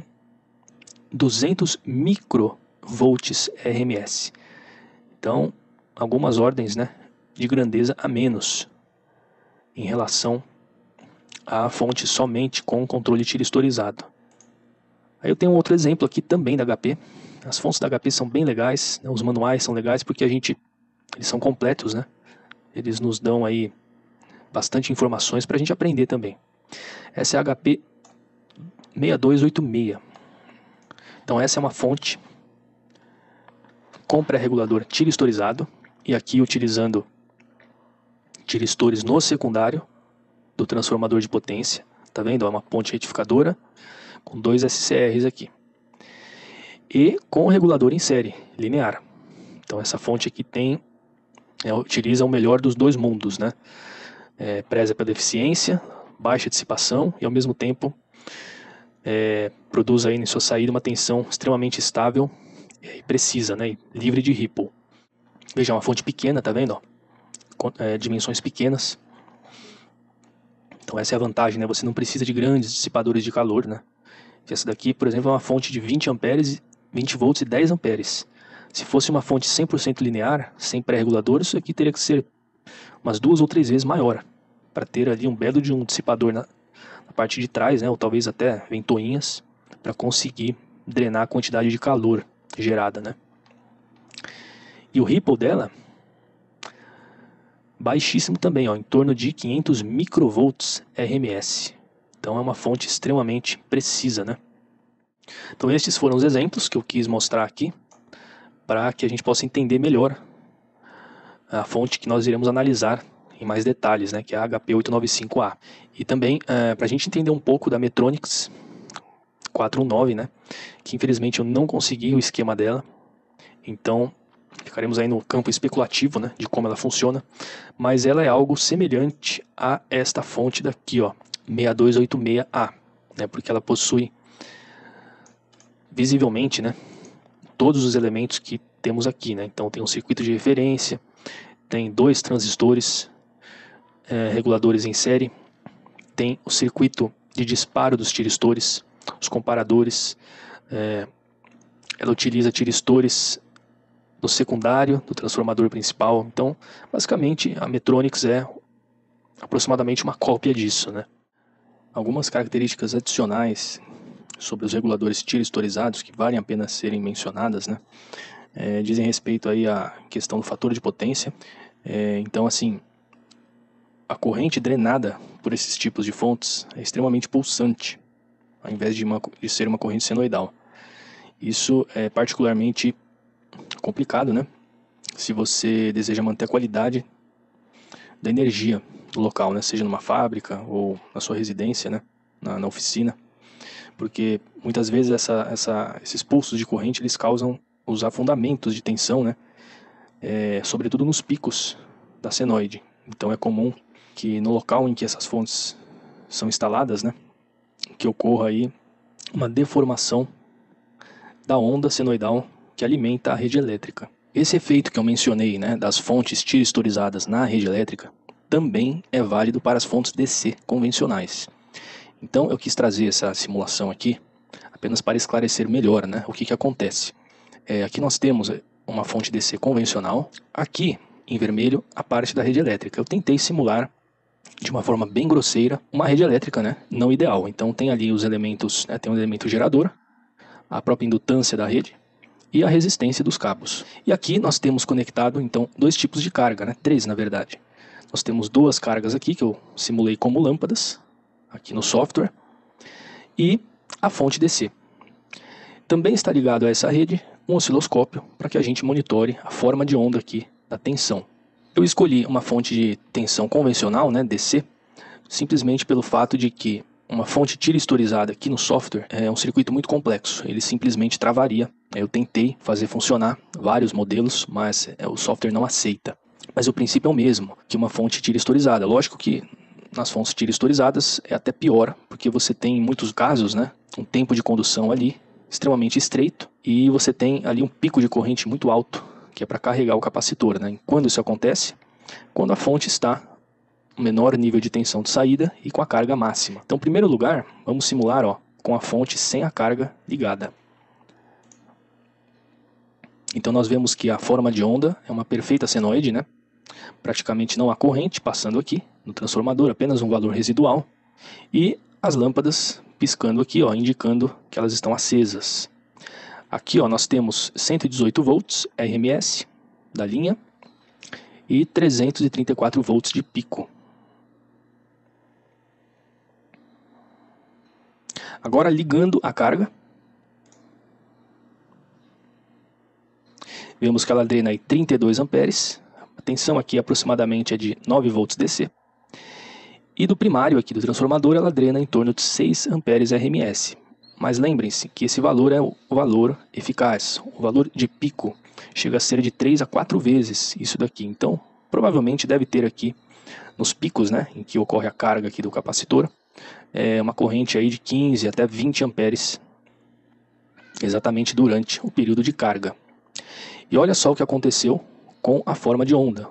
200 microvolts RMS. Então, algumas ordens, né, de grandeza a menos em relação à fonte somente com controle tiristorizado. Aí eu tenho um outro exemplo aqui também da HP. As fontes da HP são bem legais, né, os manuais são legais porque eles são completos, né? Eles nos dão aí bastante informações para a gente aprender também. Essa é a HP 6286. Então essa é uma fonte com pré-regulador tiristorizado, e aqui utilizando tiristores no secundário do transformador de potência. Tá vendo? É uma ponte retificadora com 2 SCRs aqui. E com regulador em série, linear. Então essa fonte aqui utiliza o melhor dos dois mundos, né? Preza pela eficiência, baixa dissipação e ao mesmo tempo produz aí em sua saída uma tensão extremamente estável e precisa, né? Livre de ripple. Veja, uma fonte pequena, tá vendo? Dimensões pequenas. Então essa é a vantagem, né? Você não precisa de grandes dissipadores de calor, né? Essa daqui, por exemplo, é uma fonte de 20 amperes, 20 volts e 10 amperes. Se fosse uma fonte 100% linear, sem pré-regulador, isso aqui teria que ser umas 2 ou 3 vezes maior, para ter ali um belo de um dissipador na parte de trás, né? Ou talvez até ventoinhas, para conseguir drenar a quantidade de calor gerada, né? E o ripple dela, baixíssimo também, ó, em torno de 500 microvolts RMS. Então é uma fonte extremamente precisa, né? Então estes foram os exemplos que eu quis mostrar aqui, para que a gente possa entender melhor a fonte que nós iremos analisar em mais detalhes, né, que é a HP895A. E também para a gente entender um pouco da Metronics 419, né, que infelizmente eu não consegui o esquema dela, então ficaremos aí no campo especulativo, né, de como ela funciona, mas ela é algo semelhante a esta fonte daqui, ó, 6286A, né, porque ela possui visivelmente, né, todos os elementos que temos aqui, né? Então tem um circuito de referência, tem 2 transistores reguladores em série, tem o circuito de disparo dos tiristores, os comparadores, ela utiliza tiristores no secundário, do transformador principal. Então, basicamente, a Metronics é aproximadamente uma cópia disso, né? Algumas características adicionais sobre os reguladores tiristorizados que valem a pena serem mencionadas, né? Dizem respeito aí à questão do fator de potência. Então, assim, a corrente drenada por esses tipos de fontes é extremamente pulsante, ao invés de ser uma corrente senoidal. Isso é particularmente complicado, né? Se você deseja manter a qualidade da energia do local, né? Seja numa fábrica ou na sua residência, né? Na oficina. Porque muitas vezes esses pulsos de corrente eles causam os afundamentos de tensão, né? Sobretudo nos picos da senoide. Então é comum que no local em que essas fontes são instaladas, né, que ocorra aí uma deformação da onda senoidal que alimenta a rede elétrica. Esse efeito que eu mencionei, né, das fontes tiristorizadas na rede elétrica também é válido para as fontes DC convencionais. Então eu quis trazer essa simulação aqui apenas para esclarecer melhor, né, o que acontece. Aqui nós temos uma fonte DC convencional, aqui em vermelho a parte da rede elétrica. Eu tentei simular de uma forma bem grosseira uma rede elétrica, né, não ideal. Então tem ali os elementos, né, tem um elemento gerador, a própria indutância da rede e a resistência dos cabos. E aqui nós temos conectado então 2 tipos de carga, né, 3 na verdade. Nós temos 2 cargas aqui que eu simulei como lâmpadas, aqui no software, e a fonte DC. Também está ligado a essa rede um osciloscópio para que a gente monitore a forma de onda aqui da tensão. Eu escolhi uma fonte de tensão convencional, né, DC, simplesmente pelo fato de que uma fonte tiristorizada aqui no software é um circuito muito complexo, ele simplesmente travaria. Eu tentei fazer funcionar vários modelos, mas o software não aceita. Mas o princípio é o mesmo que uma fonte tiristorizada. Lógico que nas fontes tiristorizadas é até pior, porque você tem em muitos casos, né, um tempo de condução ali extremamente estreito e você tem ali um pico de corrente muito alto, que é para carregar o capacitor, né? Quando isso acontece? Quando a fonte está no menor nível de tensão de saída e com a carga máxima. Então, em primeiro lugar, vamos simular com a fonte sem a carga ligada. Então nós vemos que a forma de onda é uma perfeita senoide, né? Praticamente não há corrente passando aqui no transformador, apenas um valor residual. E as lâmpadas piscando aqui, indicando que elas estão acesas. Aqui nós temos 118 volts RMS da linha e 334 volts de pico. Agora ligando a carga, vemos que ela drena aí 32 amperes, a tensão aqui aproximadamente é de 9 volts DC. E do primário aqui do transformador ela drena em torno de 6 amperes RMS. Mas lembrem-se que esse valor é o valor eficaz, o valor de pico chega a ser de 3 a 4 vezes isso daqui. Então provavelmente deve ter aqui nos picos, né, em que ocorre a carga aqui do capacitor, uma corrente aí de 15 até 20 amperes exatamente durante o período de carga. E olha só o que aconteceu com a forma de onda.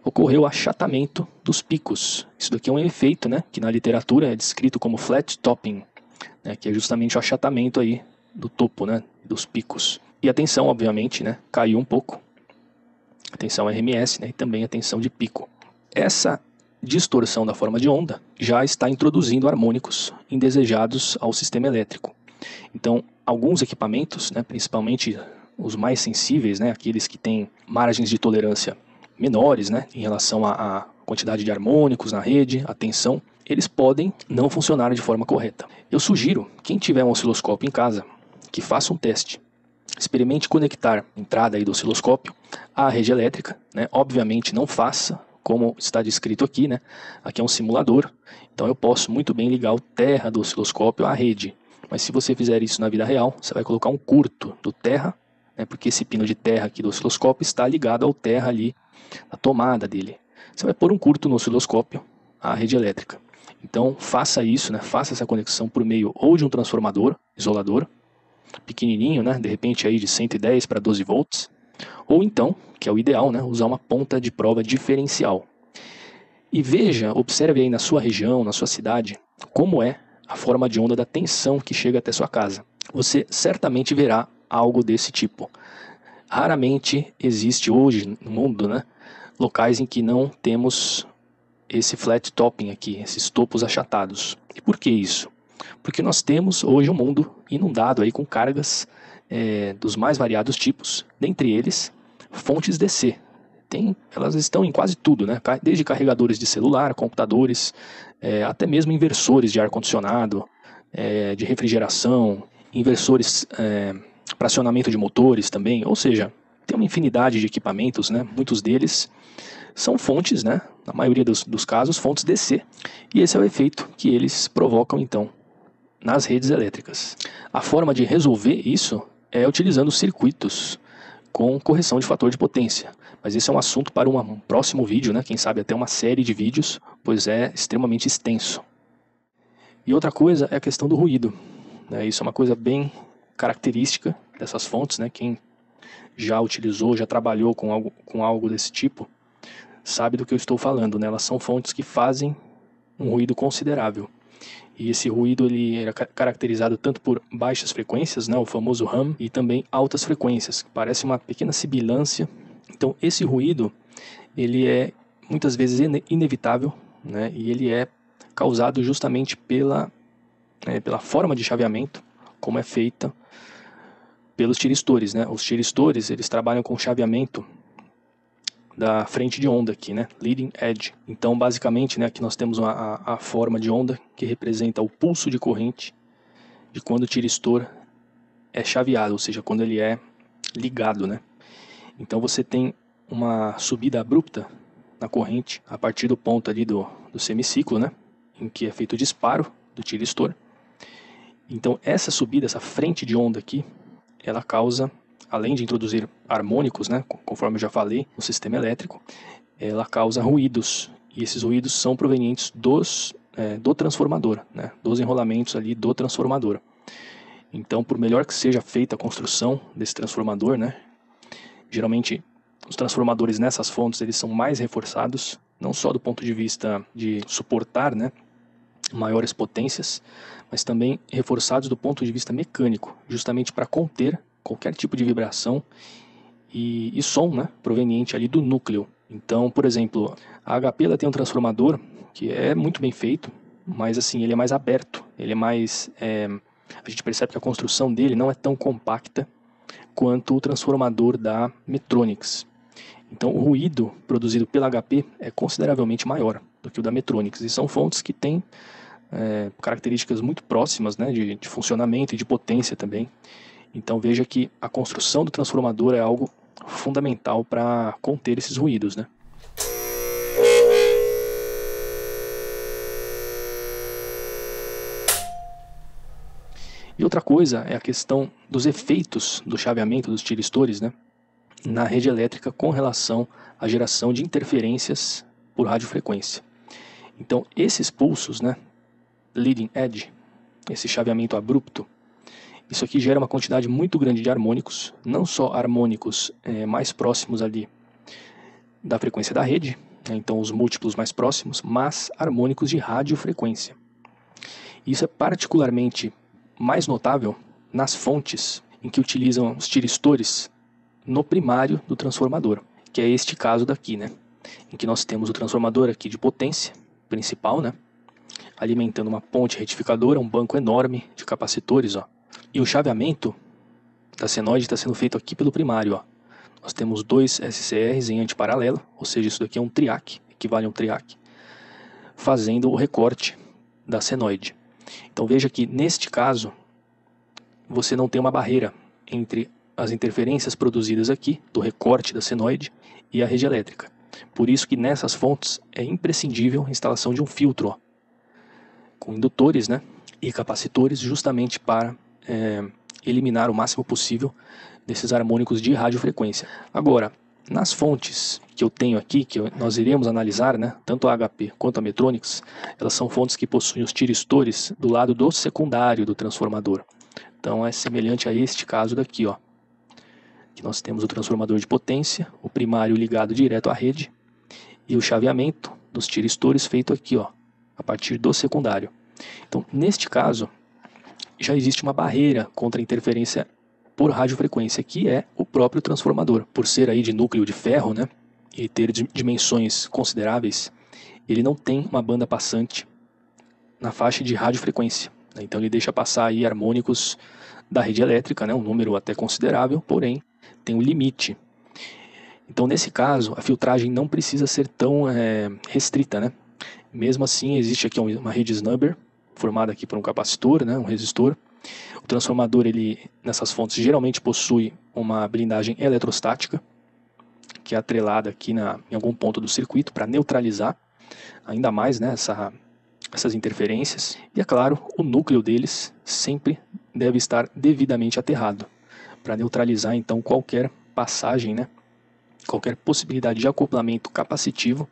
Ocorreu o achatamento dos picos. Isso daqui é um efeito, né, que na literatura é descrito como flat topping, né, que é justamente o achatamento aí do topo, né, dos picos. E a tensão, obviamente, né, caiu um pouco. A tensão RMS, né, e também a tensão de pico. Essa distorção da forma de onda já está introduzindo harmônicos indesejados ao sistema elétrico. Então, alguns equipamentos, né, principalmente os mais sensíveis, né, aqueles que têm margens de tolerância menores, né, em relação à quantidade de harmônicos na rede, a tensão, eles podem não funcionar de forma correta. Eu sugiro, quem tiver um osciloscópio em casa, que faça um teste. Experimente conectar a entrada aí do osciloscópio à rede elétrica, né? Obviamente não faça como está descrito aqui, né? Aqui é um simulador, então eu posso muito bem ligar o terra do osciloscópio à rede. Mas se você fizer isso na vida real, você vai colocar um curto do terra, né? Porque esse pino de terra aqui do osciloscópio está ligado ao terra ali, na tomada dele. Você vai pôr um curto no osciloscópio à rede elétrica. Então faça isso, né? Faça essa conexão por meio ou de um transformador isolador, pequenininho, né? De repente aí de 110 para 12 volts, ou então, que é o ideal, né, usar uma ponta de prova diferencial. E veja, observe aí na sua região, na sua cidade, como é a forma de onda da tensão que chega até sua casa. Você certamente verá algo desse tipo. Raramente existe hoje no mundo, né, locais em que não temos esse flat topping aqui, esses topos achatados. E por que isso? Porque nós temos hoje um mundo inundado aí com cargas dos mais variados tipos, dentre eles fontes DC. Elas estão em quase tudo, né? Desde carregadores de celular, computadores, até mesmo inversores de ar-condicionado, de refrigeração, inversores para acionamento de motores também, ou seja, tem uma infinidade de equipamentos, né? Muitos deles são fontes, né? Na maioria dos casos, fontes DC. E esse é o efeito que eles provocam então nas redes elétricas. A forma de resolver isso é utilizando circuitos com correção de fator de potência. Mas esse é um assunto para um próximo vídeo, né? Quem sabe até uma série de vídeos, pois é extremamente extenso. E outra coisa é a questão do ruído, né? Isso é uma coisa bem característica dessas fontes, né? Quem já utilizou, já trabalhou com algo desse tipo, sabe do que eu estou falando, né? Elas são fontes que fazem um ruído considerável. E esse ruído ele era caracterizado tanto por baixas frequências, né, o famoso hum, e também altas frequências, que parece uma pequena sibilância. Então esse ruído ele é muitas vezes inevitável, né, e ele é causado justamente pela forma de chaveamento, como é feita pelos tiristores, né? Os tiristores eles trabalham com chaveamento da frente de onda aqui, né? Leading edge. Então, basicamente, né, aqui nós temos a forma de onda que representa o pulso de corrente de quando o tiristor é chaveado, ou seja, quando ele é ligado, né? Então você tem uma subida abrupta na corrente a partir do ponto ali do semiciclo, né? Em que é feito o disparo do tiristor. Então essa subida, essa frente de onda aqui, ela causa, além de introduzir harmônicos, né? Conforme eu já falei, no sistema elétrico, ela causa ruídos. E esses ruídos são provenientes do transformador, né? Dos enrolamentos ali do transformador. Então, por melhor que seja feita a construção desse transformador, né? Geralmente os transformadores nessas fontes eles são mais reforçados, não só do ponto de vista de suportar, né, maiores potências, mas também reforçados do ponto de vista mecânico, justamente para conter qualquer tipo de vibração e som, né, proveniente ali do núcleo. Então, por exemplo, a HP ela tem um transformador que é muito bem feito, mas assim, ele é mais aberto, ele é mais... a gente percebe que a construção dele não é tão compacta quanto o transformador da Metronics. Então o ruído produzido pela HP é consideravelmente maior do que o da Metronics. E são fontes que têm características muito próximas, né, de funcionamento e de potência também. Então veja que a construção do transformador é algo fundamental para conter esses ruídos, né? E outra coisa é a questão dos efeitos do chaveamento dos tiristores, né, na rede elétrica com relação à geração de interferências por radiofrequência. Então esses pulsos, né, leading edge, esse chaveamento abrupto, isso aqui gera uma quantidade muito grande de harmônicos, não só harmônicos mais próximos ali da frequência da rede, né, então os múltiplos mais próximos, mas harmônicos de radiofrequência. Isso é particularmente mais notável nas fontes em que utilizam os tiristores no primário do transformador, que é este caso daqui, né? Em que nós temos o transformador aqui de potência principal, né? Alimentando uma ponte retificadora, um banco enorme de capacitores, ó. E o chaveamento da senoide está sendo feito aqui pelo primário, ó. Nós temos dois SCRs em antiparalelo, ou seja, isso daqui é um triac, equivale a um triac, fazendo o recorte da senoide. Então veja que neste caso você não tem uma barreira entre as interferências produzidas aqui do recorte da senoide e a rede elétrica. Por isso que nessas fontes é imprescindível a instalação de um filtro, ó, com indutores, né, e capacitores, justamente para eliminar o máximo possível desses harmônicos de radiofrequência. Agora, nas fontes que eu tenho aqui, que nós iremos analisar, né, tanto a HP quanto a Metronics, elas são fontes que possuem os tiristores do lado do secundário do transformador. Então é semelhante a este caso daqui, ó, que nós temos o transformador de potência, o primário ligado direto à rede e o chaveamento dos tiristores feito aqui, ó, a partir do secundário. Então, neste caso, já existe uma barreira contra a interferência por radiofrequência, que é o próprio transformador. Por ser aí de núcleo de ferro, né, e ter dimensões consideráveis, ele não tem uma banda passante na faixa de radiofrequência, né? Então ele deixa passar aí harmônicos da rede elétrica, né, um número até considerável, porém tem um limite. Então nesse caso a filtragem não precisa ser tão restrita, né? Mesmo assim existe aqui uma rede snubber formada aqui por um capacitor, né, um resistor. O transformador, ele, nessas fontes, geralmente possui uma blindagem eletrostática, que é atrelada aqui em algum ponto do circuito para neutralizar ainda mais, né, essas interferências. E é claro, o núcleo deles sempre deve estar devidamente aterrado, para neutralizar então qualquer passagem, né, qualquer possibilidade de acoplamento capacitivo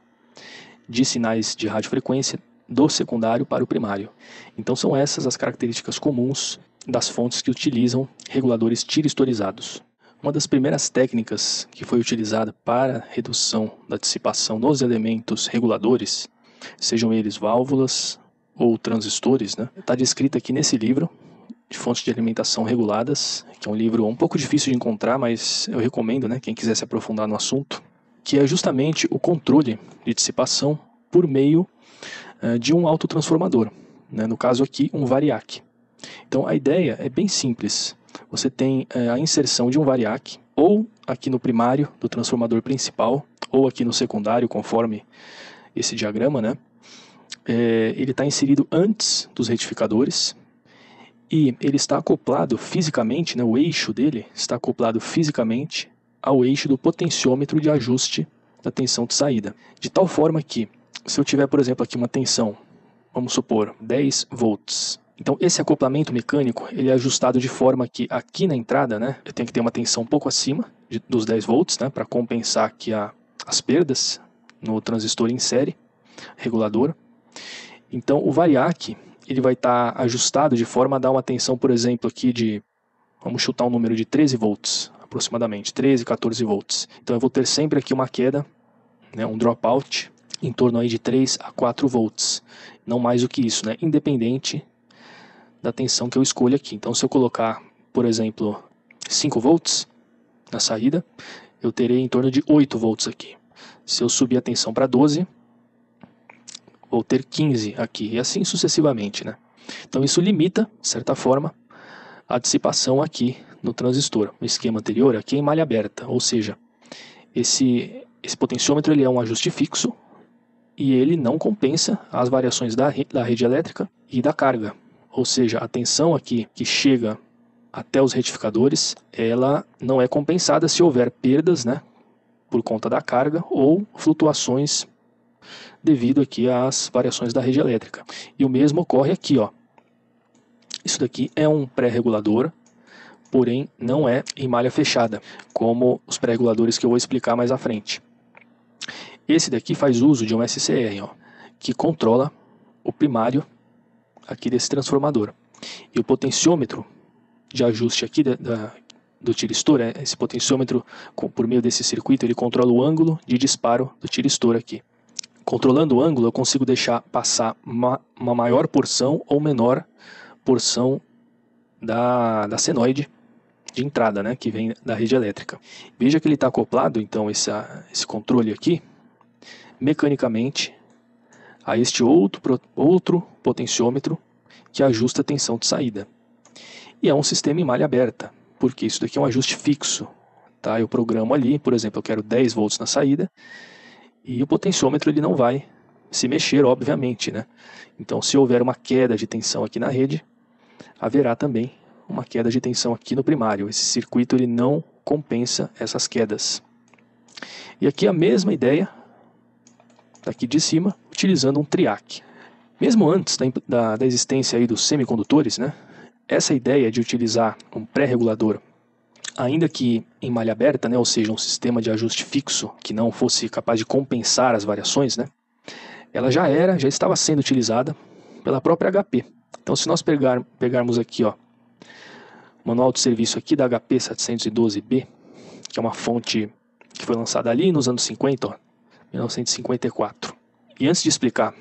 de sinais de radiofrequência do secundário para o primário. Então são essas as características comuns das fontes que utilizam reguladores tiristorizados. Uma das primeiras técnicas que foi utilizada para redução da dissipação nos elementos reguladores, sejam eles válvulas ou transistores, né, está descrita aqui nesse livro, de fontes de alimentação reguladas, que é um livro um pouco difícil de encontrar, mas eu recomendo, né, quem quiser se aprofundar no assunto, que é justamente o controle de dissipação por meio de um autotransformador, né, no caso aqui um variac. Então a ideia é bem simples, você tem a inserção de um variac, ou aqui no primário do transformador principal, ou aqui no secundário, conforme esse diagrama, né? Ele está inserido antes dos retificadores, E ele está acoplado fisicamente, né, o eixo dele está acoplado fisicamente ao eixo do potenciômetro de ajuste da tensão de saída. De tal forma que, se eu tiver, por exemplo, aqui uma tensão, vamos supor, 10 volts. Então esse acoplamento mecânico ele é ajustado de forma que aqui na entrada, né, eu tenho que ter uma tensão um pouco acima dos 10 volts, né, para compensar aqui as perdas no transistor em série regulador. Então o variac ele vai estar ajustado de forma a dar uma tensão, por exemplo, aqui de, vamos chutar um número de 13 volts, aproximadamente, 13, 14 volts. Então eu vou ter sempre aqui uma queda, né, um dropout, em torno aí de 3 a 4 volts. Não mais do que isso, né, independente da tensão que eu escolho aqui. Então se eu colocar, por exemplo, 5 volts na saída, eu terei em torno de 8 volts aqui. Se eu subir a tensão para 12, vou ter 15 aqui, e assim sucessivamente, né? Então isso limita, de certa forma, a dissipação aqui no transistor. No esquema anterior, aqui é em malha aberta, ou seja, esse potenciômetro ele é um ajuste fixo e ele não compensa as variações da rede elétrica e da carga. Ou seja, a tensão aqui que chega até os retificadores, ela não é compensada se houver perdas, né, por conta da carga ou flutuações devido aqui às variações da rede elétrica. E o mesmo ocorre aqui, ó. Isso daqui é um pré-regulador, porém não é em malha fechada, como os pré-reguladores que eu vou explicar mais à frente. Esse daqui faz uso de um SCR, ó, que controla o primário aqui desse transformador. E o potenciômetro de ajuste aqui do tiristor, esse potenciômetro, por meio desse circuito, ele controla o ângulo de disparo do tiristor aqui. Controlando o ângulo, eu consigo deixar passar uma maior porção ou menor porção da senoide de entrada, né, que vem da rede elétrica. Veja que ele está acoplado, então, esse controle aqui, mecanicamente, a este outro potenciômetro que ajusta a tensão de saída. E é um sistema em malha aberta, porque isso daqui é um ajuste fixo. Tá? Eu programo ali, por exemplo, eu quero 10 volts na saída, e o potenciômetro ele não vai se mexer, obviamente, né? Então, se houver uma queda de tensão aqui na rede, haverá também uma queda de tensão aqui no primário. Esse circuito ele não compensa essas quedas. E aqui a mesma ideia, aqui de cima, utilizando um triac. Mesmo antes da existência aí dos semicondutores, né? Essa ideia de utilizar um pré-regulador, ainda que em malha aberta, né, ou seja, um sistema de ajuste fixo que não fosse capaz de compensar as variações, né, ela já estava sendo utilizada pela própria HP. Então, se nós pegarmos aqui, ó, o manual de serviço aqui da HP 712B, que é uma fonte que foi lançada ali nos anos 50, ó, 1954. E antes de explicar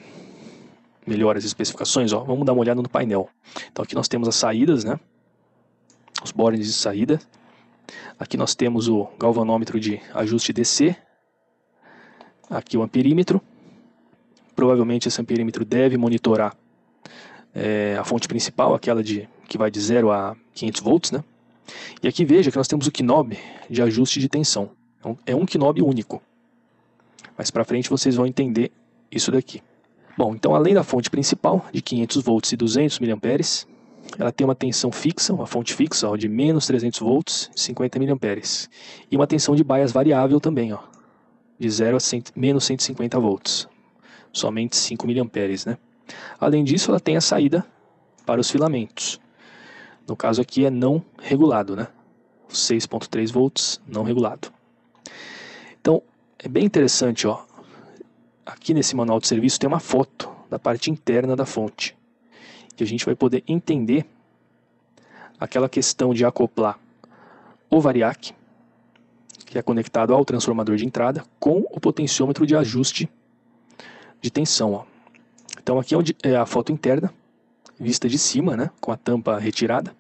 melhor as especificações, ó, vamos dar uma olhada no painel. Então aqui nós temos as saídas, né, os bornes de saída. Aqui nós temos o galvanômetro de ajuste DC. Aqui o amperímetro. Provavelmente esse amperímetro deve monitorar a fonte principal, aquela que vai de 0 a 500 volts, né? E aqui veja que nós temos o knob de ajuste de tensão. É um knob único. Mais para frente vocês vão entender isso daqui. Bom, então além da fonte principal de 500 volts e 200 mA, ela tem uma tensão fixa, uma fonte fixa, ó, de menos 300 volts e 50 mA. E uma tensão de bias variável também, ó, de 0 a menos 150 volts. Somente 5 mA, né? Além disso, ela tem a saída para os filamentos. No caso aqui é não regulado, né? 6.3 volts não regulado. Então, é bem interessante, ó. Aqui nesse manual de serviço tem uma foto da parte interna da fonte, que a gente vai poder entender aquela questão de acoplar o variac, que é conectado ao transformador de entrada, com o potenciômetro de ajuste de tensão, ó. Então aqui é a foto interna, vista de cima, né, com a tampa retirada.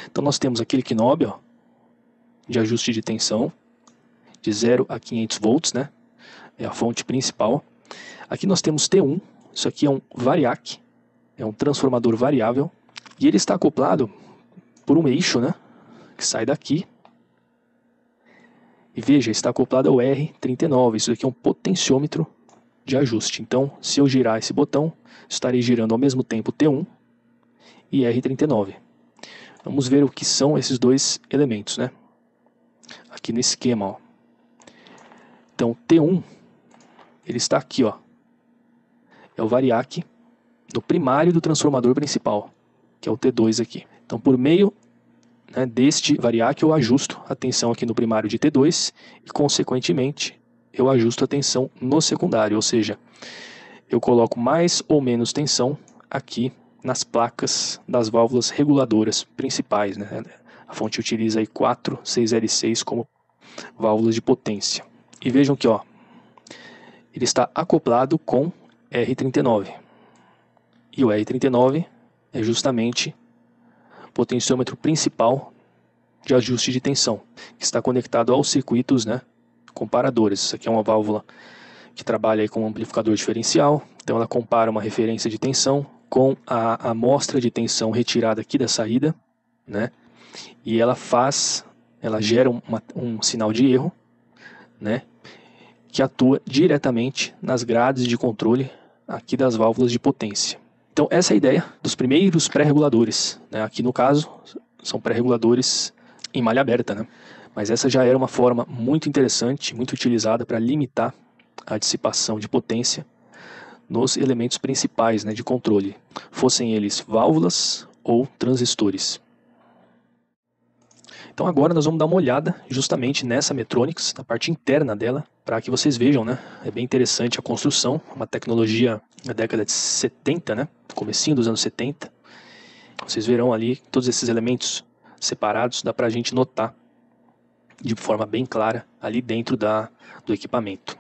Então nós temos aquele knob, ó, de ajuste de tensão, de 0 a 500 volts, né, é a fonte principal. Aqui nós temos T1, isso aqui é um variac, é um transformador variável, e ele está acoplado por um eixo, né, que sai daqui. E veja, está acoplado ao R39, isso aqui é um potenciômetro de ajuste. Então, se eu girar esse botão, estarei girando ao mesmo tempo T1 e R39. Vamos ver o que são esses dois elementos, né? Aqui no esquema, ó. Então, T1, ele está aqui, ó. É o variac no primário do transformador principal, que é o T2 aqui. Então, por meio, né, deste variac, eu ajusto a tensão aqui no primário de T2 e, consequentemente, eu ajusto a tensão no secundário, ou seja, eu coloco mais ou menos tensão aqui nas placas das válvulas reguladoras principais, né? A fonte utiliza aí 4 6L6 como válvulas de potência. E vejam que, ó, ele está acoplado com R39. E o R39 é justamente o potenciômetro principal de ajuste de tensão, que está conectado aos circuitos, né, comparadores. Isso aqui é uma válvula que trabalha aí com um amplificador diferencial, então ela compara uma referência de tensão com a amostra de tensão retirada aqui da saída, né, e ela gera um sinal de erro, né, que atua diretamente nas grades de controle aqui das válvulas de potência. Então essa é a ideia dos primeiros pré-reguladores, né? Aqui no caso são pré-reguladores em malha aberta, né? Mas essa já era uma forma muito interessante, muito utilizada para limitar a dissipação de potência nos elementos principais, né, de controle, fossem eles válvulas ou transistores. Então agora nós vamos dar uma olhada justamente nessa Metronics, na parte interna dela, para que vocês vejam, né? É bem interessante a construção, uma tecnologia da década de 70, né? Comecinho dos anos 70. Vocês verão ali todos esses elementos separados, dá para a gente notar de forma bem clara ali dentro do equipamento.